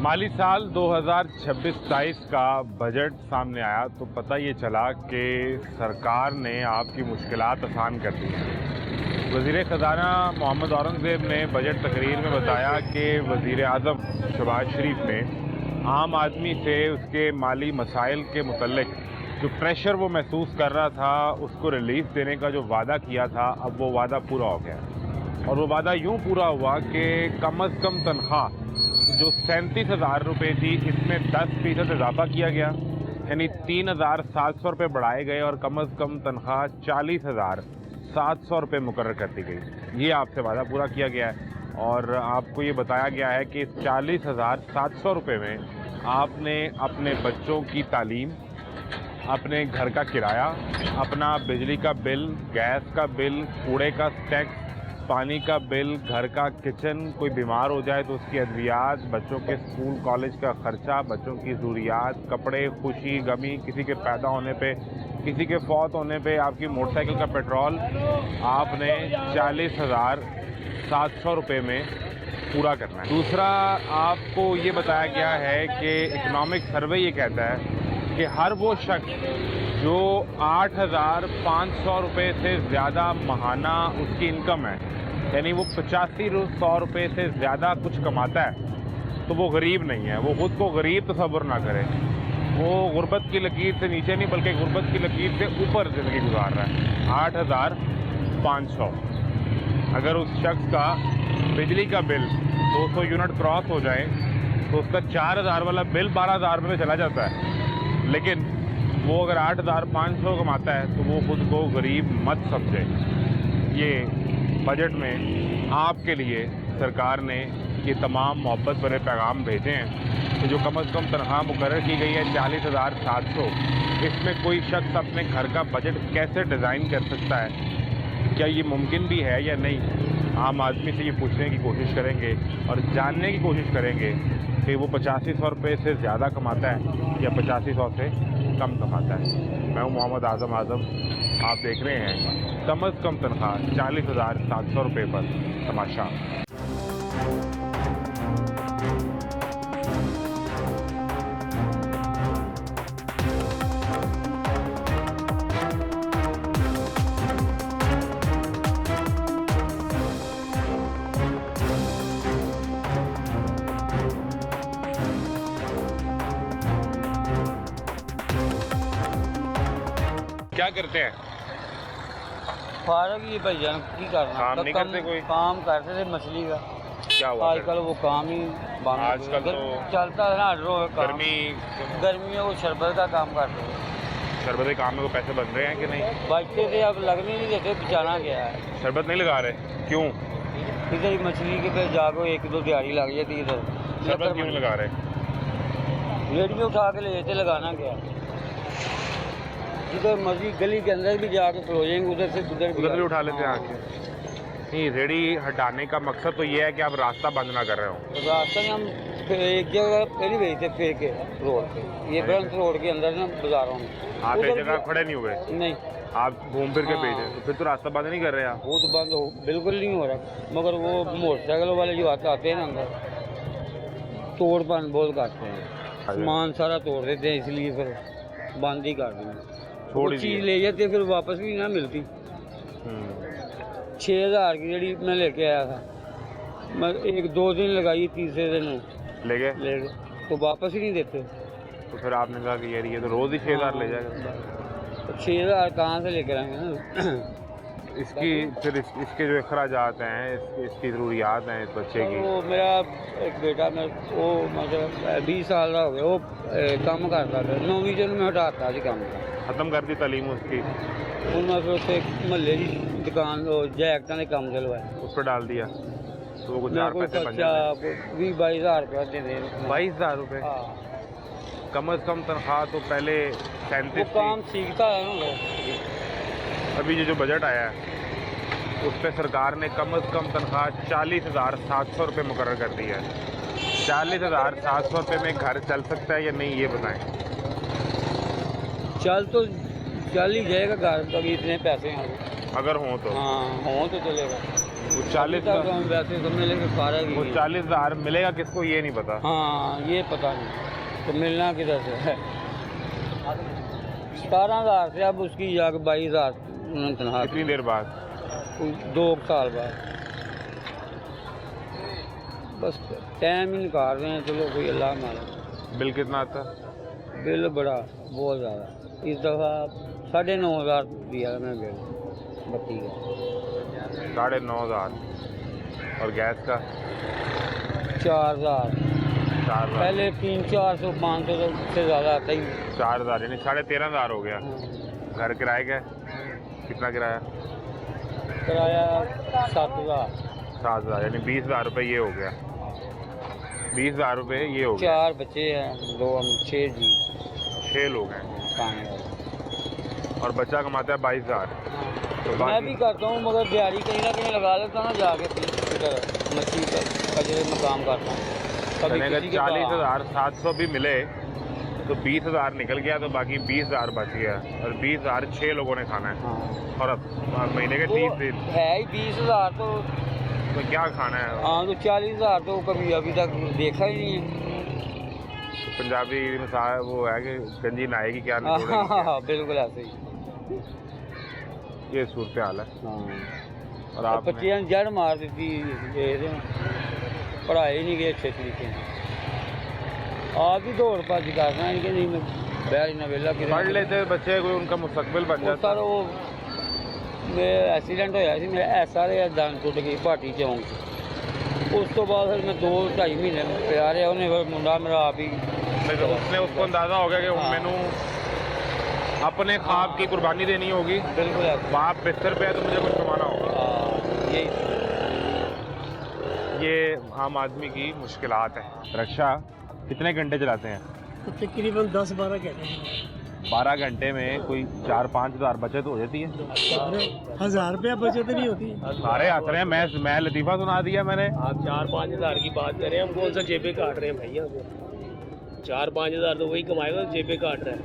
माली साल 2026-27 का बजट सामने आया तो पता ये चला कि सरकार ने आपकी मुश्किलात आसान कर दी हैं। वज़ीर ख़ज़ाना मोहम्मद औरंगज़ेब ने बजट तकरीर में बताया कि वज़ीर आज़म शहबाज शरीफ ने आम आदमी से उसके माली मसाइल के मुतल्लिक जो प्रेशर वो महसूस कर रहा था उसको रिलीफ देने का जो वादा किया था, अब वो वादा पूरा हो गया। और वो वादा यूँ पूरा हुआ कि कम अज़ कम तनख्वाह जो 37,000 रुपये थी, इसमें 10% इजाफा किया गया, यानी 3,700 रुपये बढ़ाए गए और कम अज़ कम तनख्वाह 40,700 रुपये मुकर्रर कर दी गई। ये आपसे वादा पूरा किया गया है और आपको ये बताया गया है कि 40,700 रुपये में आपने अपने बच्चों की तालीम, अपने घर का किराया, अपना बिजली का बिल, गैस का बिल, कूड़े का टैक्स, पानी का बिल, घर का किचन, कोई बीमार हो जाए तो उसकी अद्वियात, बच्चों के स्कूल कॉलेज का खर्चा, बच्चों की ज़रूरियात, कपड़े, खुशी गमी, किसी के पैदा होने पे, किसी के फौत होने पे, आपकी मोटरसाइकिल का पेट्रोल आपने 40,700 रुपये में पूरा करना है। दूसरा, आपको ये बताया गया है कि इकनॉमिक सर्वे ये कहता है कि हर वो शख्स जो 8,500 रुपये से ज़्यादा महाना उसकी इनकम है, यानी वो 85-100 रुपये से ज़्यादा कुछ कमाता है, तो वो गरीब नहीं है। वो ख़ुद को गरीब तसव्वुर ना करे, वो गुर्बत की लकीर से नीचे नहीं बल्कि गुर्बत की लकीर से ऊपर ज़िंदगी गुजार रहा है। 8,500। अगर उस शख्स का बिजली का बिल 200 यूनिट क्रॉस हो जाए तो उसका 4,000 वाला बिल 12,000 रुपये में चला जाता है। लेकिन वो अगर 8,500 कमाता है तो वो खुद को गरीब मत समझे। ये बजट में आपके लिए सरकार ने ये तमाम मोहब्बत भरे पैगाम भेजे हैं कि जो कम अज़ कम तनख्वाह मुकर्रर की गई है 40,700, इसमें कोई शख्स अपने घर का बजट कैसे डिज़ाइन कर सकता है, क्या ये मुमकिन भी है या नहीं। आम आदमी से ये पूछने की कोशिश करेंगे और जानने की कोशिश करेंगे कि वो 8500 रुपये से ज़्यादा कमाता है या 8500 से कम कमाता है। मैं हूँ मोहम्मद आज़म। आप देख रहे हैं कम अज़ कम तनख्वाह 40,700 रुपये पर तमाशा। क्या करते हैं? फारग ही भाईजान की करना, काम नहीं करते कोई? काम करते थे मछली का। क्या हुआ? आजकल वो काम ही बंद। आजकल तो चलता है ना गर्मी में वो शरबत का काम करते थे। शरबत के काम में वो पैसे बन रहे हैं कि नहीं? बचते थे, अब लगने नहीं देते, बचाना गया है। शरबत नहीं लगा रहे? क्यों? इधर ही मछली के पे जाको 1-2 दिहाड़ी लग जाती इधर। शरबत क्यों लगा रहे? रेट में उठा के ले जाते, लगाना गया। जिधर मछली गली के अंदर भी जाके खलो जाएंगे, उधर से उधर भी उठा लेते हैं आके। नहीं, रेडी हटाने का मकसद तो ये है कि आप रास्ता बंद ना कर रहे हो। रास्ता में हम एक जगह पहले भेजते फेर के रोड पे, ये ब्रंथ रोड के अंदर ना बाजारों में। आप एक जगह खड़े नहीं हुए? नहीं, आप घूम फिर के भेजे, तो फिर तो रास्ता बंद नहीं कर रहे आप? वो तो बंद हो बिल्कुल नहीं हो रहा, मगर वो मोटरसाइकिल वाले जो आते हैं ना अंदर, तोड़ पान बहुत करते हैं, सामान सारा तोड़ देते हैं, इसलिए फिर बंद ही कर देंगे। थोड़ी चीज़ ले जाते फिर वापस भी ना मिलती। 6,000 की जड़ी मैं लेके आया था, मैं 1-2 दिन लगाई, तीसरे दिन ले गए तो वापस ही नहीं देते। तो फिर आपने कहा कि यार ये तो रोज़ ही 6,000 ले जाएगा। तो 6,000 कहाँ से लेकर आएंगे ना। इसकी फिर इसके जो अखराजात हैं, इसकी ज़रूरियात हैं इस बच्चे की। वो मेरा एक बेटा, वो मतलब 20 साल का हो गया, वो काम करता था, 9वीं जन में हटाता था काम, ख़त्म कर दी तालीम उसकी। उन्होंने फिर उससे महल्ले की दुकान जैकटा ने काम चलवाया, उस पर डाल दिया तो वो कुछ 4 पैसे बन जाते। 20-22 हज़ार रुपया दे दें। 22,000 रुपये? कम अज़ कम तनख्वाह तो पहले 37 काम सीखता है ना। अभी जो बजट आया है उस पर सरकार ने कम अज़ कम तनख्वाह 40,700 रुपये मुकर्रर कर दी है। 40,700 रुपये में घर चल सकता है या नहीं, ये बताएं। चल ही जाएगा घर, तक इतने पैसे हैं अगर हों तो। हाँ, हों तो चलेगा। वो 40 तक हम वैसे तो मिलेंगे सारा वो ही। 40,000 मिलेगा किसको ये नहीं पता। हाँ ये पता नहीं तो मिलना किधर से है। 17,000 से अब उसकी जाकर 22,000 तनख्वाह कितनी देर बाद? 2 साल बाद। बस टाइम ही निकाल रहे हैं, चलो कोई अल्लाह मारे। बिल कितना आता? बिल बड़ा बहुत ज़्यादा, इस दफ़ा 9,500 दिया मैं बिल बत्ती का। 9,500 और गैस का 4,000। 4,000। पहले 300-400 500 से ज़्यादा आता ही। 4,000 यानी 13,500 हो गया। घर किराए का कितना किराया? किराया 7,000। 7,000 यानी 20,000 रुपये ये हो गया। 20,000 रुपये ये हो गया। 4 बच्चे हैं, 2 हम 6 जी 6 लोग हैं खाने वाले। और बच्चा कमाता है 22,000। तो मैं बाकी भी करता हूँ मगर दिहाड़ी कहीं ना कहीं लगा लेता हूँ ना जाके इधर मच्छी कचरे में काम करता हूँ। कभी अगर किसी के पास- 40,700 भी मिले तो 20,000 निकल गया तो बाकी 20,000 बच गया और 20,000 6 लोगों ने खाना है। हाँ। और अब महीने के वो 30 दिन है ही 20,000 तो क्या खाना है? हाँ तो 40,000 तो कभी अभी तक देखा ही नहीं है। पंजाबी मिसाल वो है कि गंजी नहाएगी क्या हाँ निचोड़ेगी क्या? हाँ बिल्कुल ऐसे ही। ये सूरत हाल है। हाँ और आप बच्चे ने जड़ मार दी थी, पढ़ाई नहीं गए अच्छे तरीके से। आप भी दौड़ भज करना है कि नहीं, मैं बैठ ना वेला कि पढ़ लेते बच्चे कोई उनका मुस्तकबिल बन जाता। सर वो मेरा एक्सीडेंट होया सी, मेरा ऐसा रहा दंद टुट गई भाटी चौंक से। उस तो बाद फिर मैं 2-2.5 महीने पिया रहा, उन्हें फिर मुंडा मेरा आप ही उसने उसको अंदाजा हो गया कि हाँ। मैनू अपने ख्वाब की कुर्बानी देनी होगी। बिल्कुल ऐसा। बाप बिस्तर पे है तो मुझे कुछ कमाना होगा। हाँ, यही ये आम आदमी की मुश्किलात है। रक्षा कितने घंटे चलाते हैं? तकरीबन 10-12 घंटे। 12 घंटे में कोई 4-5 हज़ार बचत हो जाती है। 1,000 रुपया बचत नहीं होती। सारे हंस रहे हैं। मैं लतीफ़ा सुना दिया मैंने। आप 4-5 हज़ार की बात करें, हम कौन सा जेबे काट रहे हैं भैया? 4-5 हज़ार तो वही कमाएगा जेबे काट रहा है।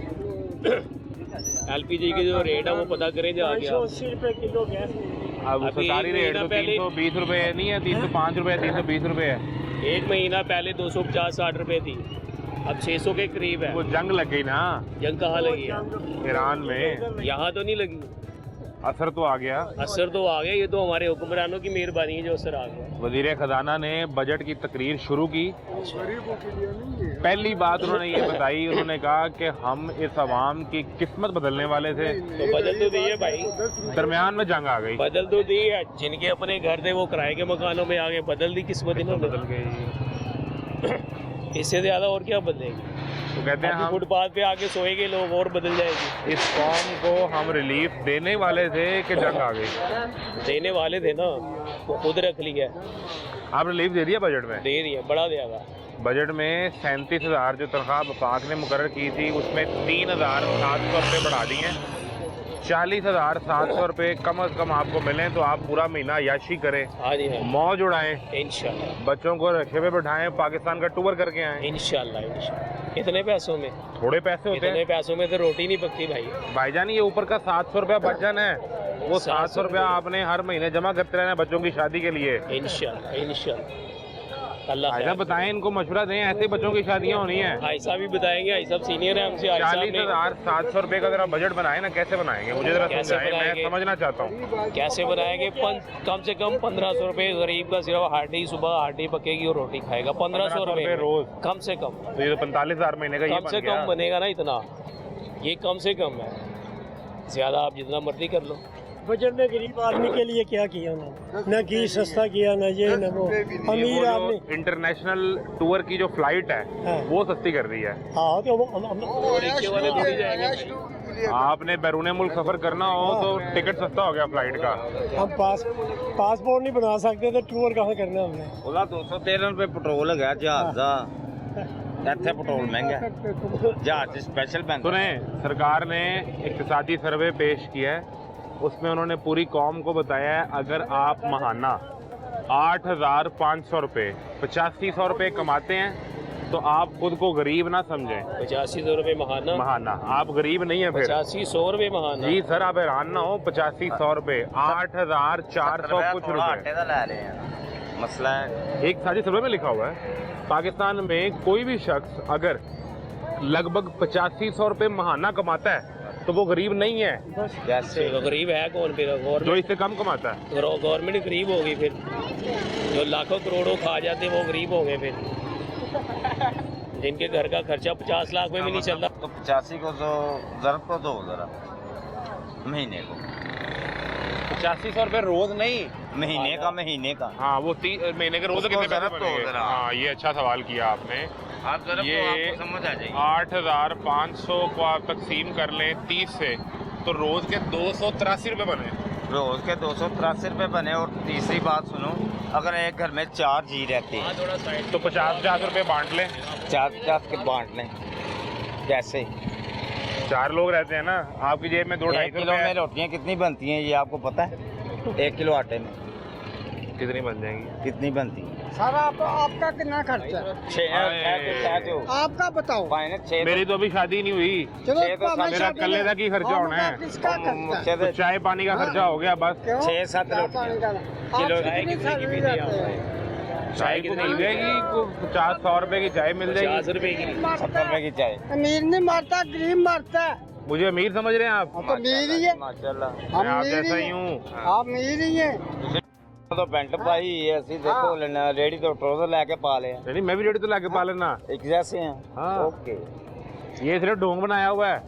एलपीजी की जो रेट है वो पता करें जाके। 280 रुपये किलो गैस मिल रही है। अब अभी सरकारी एक रेट महीना तो पहले- 320 रुपये नहीं है, 305 रुपये, 320 रुपये है। एक महीना पहले 250-60 रुपये थी, अब 600 के करीब है। वो जंग लग गई ना जंग कहाँ लगी है? ईरान में, यहाँ तो नहीं लगी। असर तो आ गया। असर तो आ गया, ये तो हमारे हुक्मरानों की मेहरबानी है जो असर आ गया। वजीर खजाना ने बजट की तकरीर शुरू की। पहली बात उन्होंने ये बताई, उन्होंने कहा कि हम इस अवाम की किस्मत बदलने वाले थे, तो बदल तो दी है भाई, दरमियान में जंग आ गई। बदल तो दी है। जिनके अपने घर थे वो किराए के मकानों में आ गए, बदल दी किस्मत इन्होंने। बदल गई। इससे ज़्यादा और क्या बदलेगी? तो कहते हैं अभी हम फुटपाथ पे आके सोएंगे लोग और बदल जाएगी। इस कौम को हम रिलीफ देने वाले थे कि जंग आ गई। देने वाले थे ना, वो खुद रख लिया, आप रिलीफ दे दिया बजट में? दे दिया, बढ़ा दिया था। बजट में 37,000 जो तनख्वाह वफाक ने मुकर्रर की थी उसमें 3,700 रुपये बढ़ा दिए हैं। 40,700 रुपये कम अज़ कम आपको मिलें तो आप पूरा महीना याशी करें, हाँ जी हाँ, मौज उड़ाएं, इंशाल्लाह बच्चों को रखे पे बैठाएं, पाकिस्तान का टूर करके आएं। इंशाल्लाह इंशाल्लाह। कितने पैसों में? थोड़े पैसे होते इतने हैं पैसों में तो रोटी नहीं पकती भाई। भाईजान। ये ऊपर का 700 रुपया बचन है, वो 700 रुपया आपने हर महीने जमा करते रहना बच्चों की शादी के लिए। इंशाल्लाह इंशाल्लाह। अल्लाह भाईजान खैर। बताएं, इनको मशवरा दें, ऐसे बच्चों की शादियाँ होनी है। भाई साहब भी बताएंगे, भाई साहब सीनियर है हमसे। भाई साहब ने 40,700 रुपये का जरा बजट बनाए ना, कैसे बनाएंगे मुझे जरा कैसे समझाएं, मैं बनाएंगे? समझना चाहता हूँ। कैसे बनाएंगे? कम से कम 1,500 रुपये गरीब का सिर्फ हांडी, सुबह हांडी पकेगी और रोटी खाएगा। 1,500 रुपये रोज, कम से कम। तो ये तो 45,000 महीने का ये कम से बन गया। कम बनेगा ना इतना, ये कम से कम है। ज़्यादा आप जितना मर्जी कर लो। बजट ने गरीब आदमी के लिए क्या किया उन्होंने? न घी सस्ता किया, न ये न वो। अमीर वो आदमी। जो इंटरनेशनल टूर की जो फ्लाइट है हाँ। वो सस्ती कर दी है। हाँ तो रिक्शे वाले थोड़ी जाएंगे भाई। आपने बैरून मुल्क सफर करना हो तो टिकट सस्ता हो गया फ्लाइट का। हम पासपोर्ट नहीं बना सकते तो टूर कहाँ करना हमने? ਉਹਦਾ 213 ਰੁਪਏ ਪੈਟਰੋਲ ਹੈਗਾ ਜਹਾਜ਼ ਦਾ, ਇੱਥੇ ਪੈਟਰੋਲ ਮਹਿੰਗਾ ਹੈ, ਜਹਾਜ਼ 'ਚ ਸਪੈਸ਼ਲ ਪੈਂਦਾ। सुने, सरकार ने इक्तिसादी सर्वे पेश किया है, उसमें उन्होंने पूरी कौम को बताया है अगर आप महाना 8,500 रुपये 8500 रुपये कमाते हैं तो आप खुद को गरीब ना समझें। 85-100 रुपये महाना। महाना आप गरीब नहीं है फिर। 85-100 रुपये महाना। जी सर आप हैरान ना हो, 85-100 रुपए, 8,400 कुछ रुपए मसला है एक साझी सर्वे में लिखा हुआ है। पाकिस्तान में कोई भी शख्स अगर लगभग 85-100 रुपए महाना कमाता है तो वो गरीब नहीं है। जैसे तो गरीब है कौन फिर? जो इससे कम कमाता है। गवर्नमेंट गरीब होगी फिर, जो लाखों करोड़ों खा जाते हैं वो गरीब हो गए फिर, जिनके घर का खर्चा 50 लाख में भी नहीं चलता। तो 85 को जो ज़रूरत को दो जरा महीने को, 85-100 रुपए रोज नहीं, महीने का हाँ वो महीने के रोज उसको कितने पैसे ज़रूरत तो बनेंगे? जरा। हाँ ये अच्छा सवाल किया आपने। आप जरा ये आपको समझ आ जाएगी। 8,500 को आप तकसीम कर लें 30 से तो रोज के 283 रुपए बने। रोज के 283 रुपए बने। और तीसरी बात सुनो, अगर एक घर में 4 जी रहते हैं थोड़ा साइड तो 50-50 रुपए बांट लें। 4 के बांट लें। कैसे? 4 लोग रहते हैं ना, आपकी जेब में 2-2.5 1 किलो में रोटियां कितनी बनती हैं ये आपको पता है? 1 किलो आटे में कितनी बन जाएंगी? कितनी बनती हैं? सर आपका कितना खर्चा? 6 आपका बताओ। मेरी तो अभी शादी नहीं हुई, चलो मेरा कल्ले तक ही खर्चा होना है। किसका खर्चा? तो चाय पानी का खर्चा हो गया बस। 6-7 रोटियां किलो चाय कितने की पीती है आप? चाय को मिल जाएगी, 50-100 रुपए की चाय मिल 50 जाएगी। रुपए की। 70 रुपए की चाय। अमीर नहीं मरता, गरीब मरता है। मुझे अमीर समझ रहे हैं आप? तो अमीर ही है, माशाल्लाह। हम मैं आप अमीर जैसा ही ही हैं। हूँ। आप अमीर ही हैं। तो पेंट पाई ऐसी देखो लेना, रेडी तो ट्राउजर लेके पा ले। नहीं मैं भी रेडी तो लाके पा लेना। एक जैसे हैं। हाँ। ओके। ये सिर्फ ढोंग बनाया हुआ है,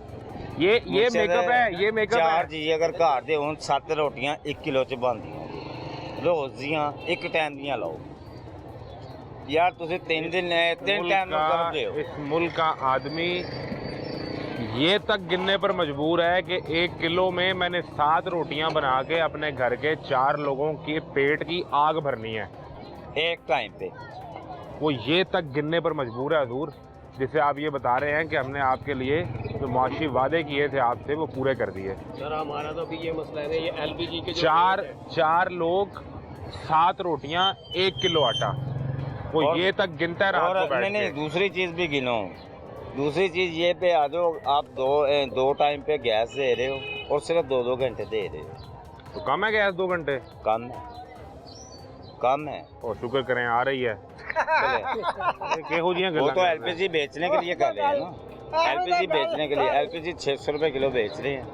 ये मेकअप है, ये मेकअप 4 है। जी अगर घर दे होन 7 रोटियां 1 किलो च बनदियां रोज दियां, एक टाइम दियां लाओ यार। तुझे 3 दिन 3 टाइम कर दे। इस मुल्क का आदमी ये तक गिनने पर मजबूर है कि 1 किलो में मैंने 7 रोटियां बना के अपने घर के 4 लोगों के पेट की आग भरनी है एक टाइम पे। वो ये तक गिनने पर मजबूर है हजूर, जिसे आप ये बता रहे हैं कि हमने आपके लिए जो मुआशी वादे किए थे आपसे वो पूरे कर दिए। सर हमारा तो अभी ये मसला है, ये एलपीजी के जो 4 लोग 7 रोटियां 1 किलो आटा, वो और- ये तक गिनता है रात और को बैठ नहीं के। दूसरी चीज भी गिनो। दूसरी चीज ये पे आ जाओ, आप दो टाइम पे गैस दे रहे हो और सिर्फ 2-2 घंटे दे रहे हो। तो कम है गैस 2 घंटे? कम है। और शुक्र करें आ रही है। केहो जियां वो गल्लां तो कर रहे हैं। एलपीजी बेचने के लिए कर रहे हैं ना। एलपीजी बेचने के लिए एलपीजी 600 रुपए किलो बेच रहे हैं।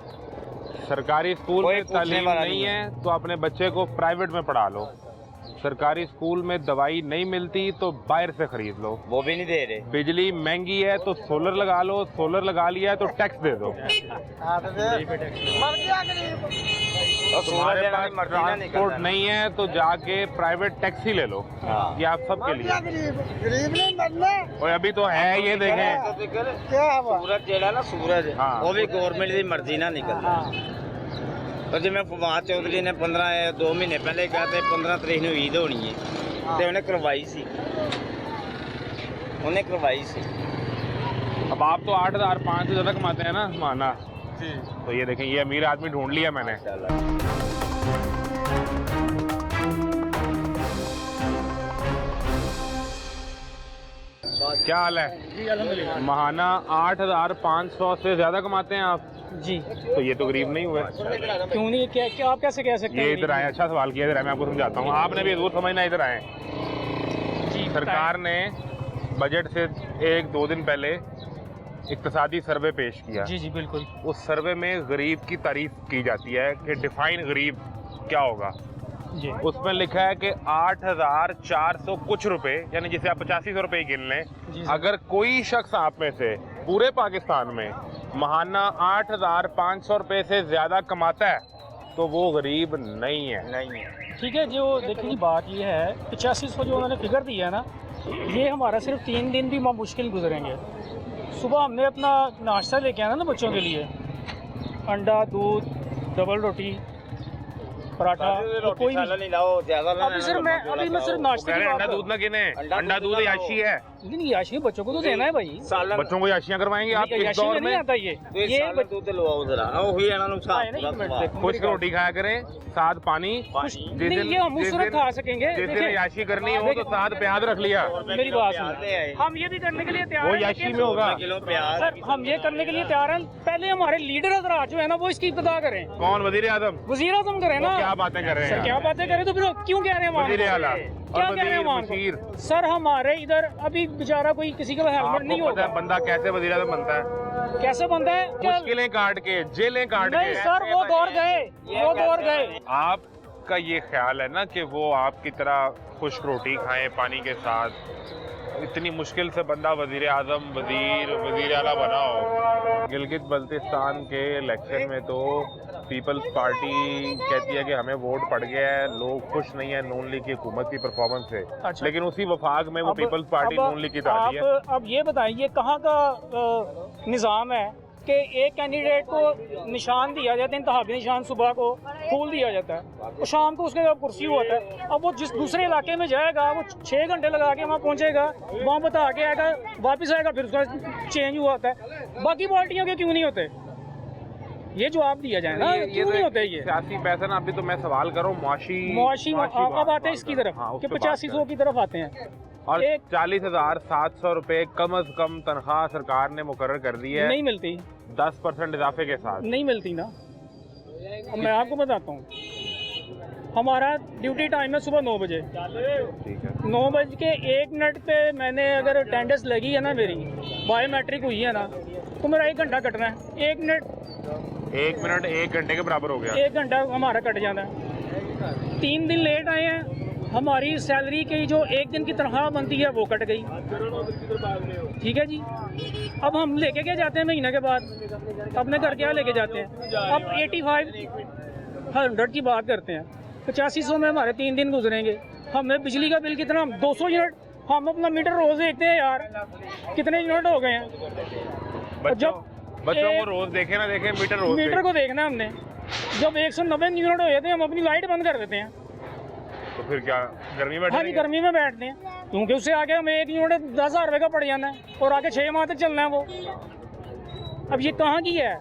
सरकारी स्कूल कोई में पूछने तालीम वाला नहीं नहीं है तो अपने बच्चे को प्राइवेट में पढ़ा लो। सरकारी स्कूल में दवाई नहीं मिलती तो बाहर से खरीद लो। वो भी नहीं दे रहे। बिजली महंगी है तो सोलर लगा लो, सोलर लगा लिया है तो टैक्स दे दो। और तुम्हारे सूरज पास वाली मर्जी ना ट्रांसपोर्ट निकलता नहीं है तो जाके प्राइवेट टैक्सी ले लो। हाँ। ये आप सबके लिए। गरीब नहीं मरना। और अभी तो है ये देखें, क्या हुआ? सूरज जेड़ा ना सूरज हाँ। वो भी गवर्नमेंट की मर्जी ना निकलता। और जिम्मे फवाद चौधरी ने 2 महीने पहले कहा था 15 तरीक ਨੂੰ ईद होनी है तो उन्हें करवाई सी। अब आप तो 8,500 से ज्यादा कमाते हैं ना माना, तो ये देखें ये अमीर आदमी ढूंढ लिया मैंने। क्या हाल है? महाना 8,500 से ज्यादा कमाते हैं आप? जी। तो ये तो गरीब नहीं हुए। क्यों नहीं? क्या आप कैसे कह सकते ये इधर आए, अच्छा सवाल किया, इधर आए, मैं आपको समझाता हूँ। आपने भी जरूर समझना, इधर आए। सरकार ने बजट से 1-2 दिन पहले इक्तिसादी सर्वे पेश किया। जी बिल्कुल। उस सर्वे में गरीब की तारीफ की जाती है कि डिफाइन गरीब क्या होगा। जी। उसमें लिखा है कि 8,400 कुछ रुपए, यानी जिसे आप 85-100 रुपए गिन लें। अगर कोई शख्स आप में से पूरे पाकिस्तान में महाना 8,500 रुपए से ज्यादा कमाता है तो वो गरीब नहीं है। ठीक है, जो देखिए बात ये है 8500 जो उन्होंने फिगर दिया है ना, ये हमारा सिर्फ 3 दिन भी मुश्किल गुजरेंगे। सुबह हमने अपना नाश्ता लेके आना ना बच्चों के लिए, अंडा, दूध, डबल रोटी, पराठा, तो कोई नहीं लाओ ज्यादा अभी मैं सिर्फ नाश्ते की अंडा बात दूध ना गिने, अंडा दूध याशी है। लेकिन याशी बच्चों को तो देना है भाई, बच्चों को याशियां करवाएंगे आप इस याशी दौर में नहीं में? आता ये दूध दिलवाओ जरा वही है ना नुकसान खुश्क रोटी खाया करें, साथ पानी। नहीं, ये हम उस वक्त खा सकेंगे। जिस दिन देखिए, याशी करनी हो तो साथ प्याज रख लिया, मेरी बात सुनो, हम ये भी करने के लिए तैयार वो हैं, याशी लेकिन- में होगा। सर हम ये करने के लिए तैयार हैं, पहले हमारे लीडर हजरात जो है ना वो इसकी इब्तिदा करें, कौन? वजीर आजम? वजीर आजम करें वो ना। क्या बातें कर रहे सर हैं? क्या बातें करें तो फिर क्यों कह रहे हैं वजीर आला क्या और कह रहे हैं वजीर वहाँ मुशीर। सर हमारे इधर अभी बेचारा कोई किसी का हेलमेट नहीं आपको पता होगा, है बंदा कैसे वजीर आजम बनता है? कैसे बनता है क्या? मुश्किलें काट के, जेलें काट नहीं के। सर वो दौर गए, वो दौर गए। आपका ये ख्याल है ना कि वो आपकी तरह खुश्क रोटी खाएं पानी के साथ, इतनी मुश्किल से बंदा वजीर आजम वजीर आला बना हो। गिलगित बल्तिस्तान के इलेक्शन में तो पीपल्स पार्टी कहती है कि हमें वोट पड़ गया है, लोग खुश नहीं है नून लीग की हुकूमत की परफॉर्मेंस से। अच्छा। लेकिन उसी वफाक में वो पीपल्स पार्टी नून लीग की दादी है। अब ये बताइए कहाँ का निज़ाम है कि एक कैंडिडेट को निशान दिया जाता है, इंतखाबी निशान सुबह को फूल दिया जाता है और शाम को उसके कुर्सी होता है। अब वो जिस दूसरे इलाके में जाएगा वो 6 घंटे लगा के वहाँ पहुँचेगा, वहाँ बता के आएगा, वापस आएगा, फिर उसका चेंज हुआ होता है। बाकी पार्टियों के क्यों नहीं होते? ये जवाब दिया जाए ना, क्यों नहीं होते ये सियासी पैसा ना? अभी तो मैं सवाल कर रहा हूँ मुआशी अब आते हैं इसकी तरफ हाँ, उस कि पे बात 8500 की तरफ आते हैं। और एक 40,700 रुपए कम अज कम तनख्वाह सरकार ने मुकर्रर कर दी है, नहीं मिलती, 10% इजाफे के साथ। नहीं मिलती ना। अब मैं आपको बताता हूँ, हमारा ड्यूटी टाइम है सुबह 9 बजे। ठीक है, 9 बज के 1 मिनट पे मैंने अगर अटेंडेंस लगी है ना, मेरी बायोमेट्रिक हुई है ना, तो मेरा 1 घंटा कटना है। 1 मिनट 1 घंटे के बराबर हो गया। 1 घंटा हमारा कट जाता है। 3 दिन लेट आए हैं, हमारी सैलरी की जो 1 दिन की तनख्वाह बनती है वो कट गई। ठीक है जी, अब हम लेके क्या जाते हैं महीने के बाद? अपने घर क्या लेके जाते हैं? अब 8500 की बात करते हैं, 8500 में हमारे 3 दिन गुजरेंगे। हमें बिजली का बिल कितना? 200 यूनिट। हम अपना मीटर रोज देखते हैं यार, कितने यूनिट हो गए हैं। बच्चों को रोज देखे ना देखे, मीटर को देखना है हमने। जब 190 यूनिट हो जाते हैं हम अपनी लाइट बंद कर देते हैं। तो फिर क्या गर्मी में? हाँ जी, गर्मी में बैठते हैं, क्योंकि उससे आगे हमें 1 यूनिट 10,000 रुपये का पड़ जाना है और आगे 6 माह तक चलना है वो। अब ये कहाँ की है?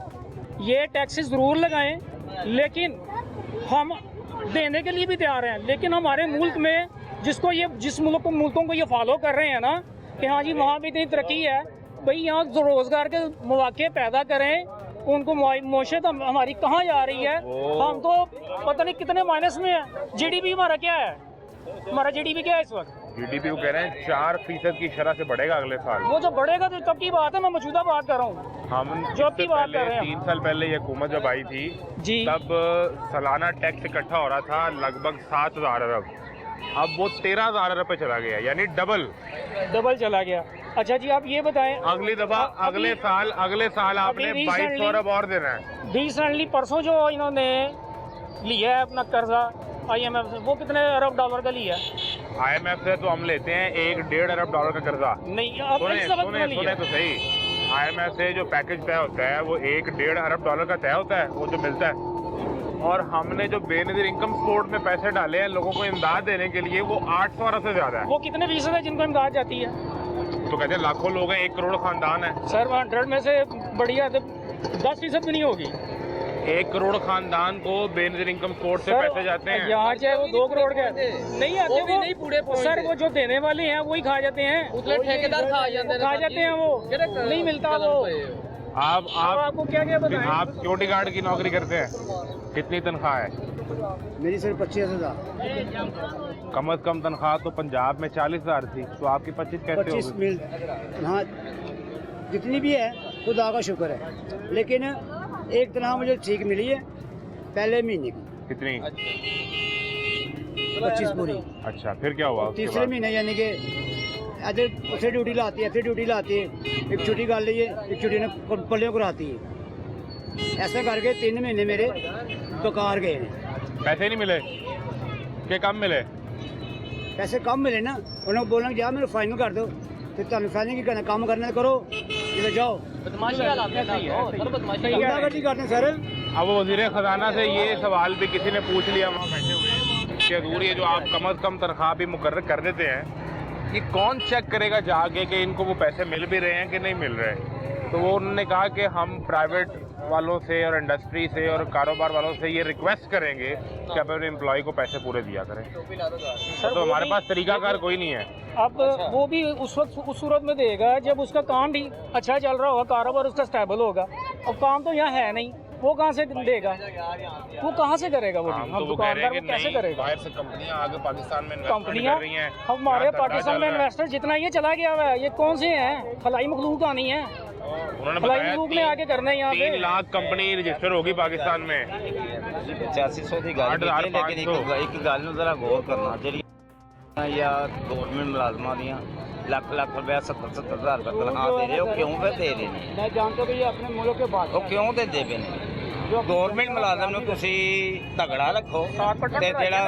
ये टैक्सेस ज़रूर लगाएं, लेकिन हम देने के लिए भी तैयार हैं, लेकिन हमारे मुल्क में जिस मुल्कों को ये फॉलो कर रहे हैं ना कि हाँ जी वहाँ भी इतनी तरक्की है, भाई यहाँ रोज़गार के मौके पैदा करें, उनको मोशत हमारी कहाँ जा रही है? हम तो पता नहीं कितने माइनस में है। जीडीपी हमारा क्या है? हमारा जीडीपी क्या है इस वक्त? जीडीपी को कह रहे हैं 4% की शरह से बढ़ेगा अगले साल। वो जब बढ़ेगा तो तब की बात है, मैं मौजूदा बात कर रहा हूँ। हम जो आपकी बात कर रहे हैं 3 साल पहले ये हुकूमत जब आई थी जी, तब सालाना टैक्स इकट्ठा हो रहा था लगभग 7,000 अरब। अब वो 13,000 अरब पे चला गया, यानी डबल चला गया। अच्छा जी, आप ये बताएं, अगली दफा अगले साल आपने 2200 अरब और देना है। रिसेंटली परसों जो इन्होंने लिया है अपना कर्जा IMF से, वो कितने अरब डॉलर का लिया है? IMF से तो हम लेते हैं 1.5 अरब डॉलर का कर्जा। नहीं, अब सुने इस वक्त में लिया। तो सही, IMF से जो पैकेज तय होता है वो 1.5 अरब डॉलर का तय होता है, वो जो मिलता है। और हमने जो बेनजीर इनकम सपोर्ट में पैसे डाले हैं लोगों को इमदाद देने के लिए, वो 800 अरब से ज्यादा है। वो कितने फीसद है जिनको इमदाद जाती है? तो कहते हैं लाखों लोग हैं, 1 करोड़ खानदान है। सर 100 में से बढ़िया 10% भी नहीं होगी। 1 करोड़ खानदान को बेनजीर इनकम सपोर्ट से पैसे जाते हैं। यहाँ चाहे वो 2 करोड़ के नहीं आते, वो नहीं पूरे सर, वो जो देने वाले हैं वही खा जाते हैं, ठेकेदार खा जाते हैं, वो नहीं मिलता। वो आपको क्या बताएं? आप सिक्योरिटी गार्ड की नौकरी करते हैं, कितनी तनख्वाह है? मेरी सिर्फ 25,000। कम से कम तनख्वाह तो पंजाब में 40,000 थी, तो आपकी 25 कैसे 25 होगी? मिल, हाँ जितनी भी है खुदा का शुक्र है। लेकिन एक तनख्वाह मुझे ठीक मिली है पहले महीने की। कितनी? 25 पूरी। अच्छा, फिर क्या हुआ? उसके तीसरे बाद? महीने यानी कि ऐसे उसे ड्यूटी लाती है, ऐसे ड्यूटी लाती है, एक छुट्टी कर ली है, एक छुट्टी ने पल्लियों कराती है। ऐसा करके 3 महीने मेरे बेकार गए हैं। पैसे नहीं मिले कि कम मिले? पैसे कम मिले ना, उन्होंने बोलना जा मेरे फाइनल कर दो, फिर तुम फाइनल की करना, काम करना करो, इधर जाओ। गुंडागर्दी करते हैं सर। अब वजीर खजाना से ये सवाल भी किसी ने पूछ लिया वहाँ बैठे हुए कि हजूर ये जो आप कम से कम तनख्वाह भी मुकर्रर कर देते हैं, ये कौन चेक करेगा जाके कि इनको वो पैसे मिल भी रहे हैं कि नहीं मिल रहे? तो वो उन्होंने कहा कि हम प्राइवेट वालों से और इंडस्ट्री से और कारोबार वालों से ये रिक्वेस्ट करेंगे कि अपने एम्प्लॉय को पैसे पूरे दिया करें। तो हमारे पास तरीकाकार कोई नहीं है। अब वो भी उस वक्त उस सूरत में देगा जब उसका काम भी अच्छा चल रहा होगा, कारोबार उसका स्टेबल होगा। अब काम तो यहाँ है नहीं, वो कहाँ से देगा, वो कहाँ से करेगा? वो हम हम तो कह रहे दुकानदार हैं वो कि कैसे नहीं, करेगा? बाहर से कंपनियां आगे पाकिस्तान में इन्वेस्टमेंट कंपनियां कर रही हैं। हमारे यहाँ धंधा पाकिस्तान चल में रहा है। इन्वेस्टर जितना ये चला गया हुआ है, ये कौन से हैं? फलाई मखलूक आनी है, उन्होंने फलाई बताया मखलूक ने आके करना है यहाँ 3 पे। लाख कंपनी रजिस्टर होगी पाकिस्तान में। 8500 की गल कीती, लेकिन एक गल नूं जरा गौर करना, ਜਿਹੜੀਆਂ या गवर्नमेंट मुलाजमां दियां ਲੱਖ ਲੱਖ ਰੁਪਏ 70 ਹਜ਼ਾਰ ਰੁਪਏ ਤਨਖਾਹ ਦੇ ਰਹੇ, ਉਹ ਕਿਉਂ ਵੇ ਦੇ ਰਹੇ ਨੇ? मैं जानता हूँ कि ये अपने मुल्क के बाद ਉਹ ਕਿਉਂ ਦਿੰਦੇ ਪਏ ਨੇ? ਗਵਰਨਮੈਂਟ ਮੁਲਾਜ਼ਮ ਨੂੰ ਤੁਸੀਂ ਤਗੜਾ ਰੱਖੋ ਤੇ ਜਿਹੜਾ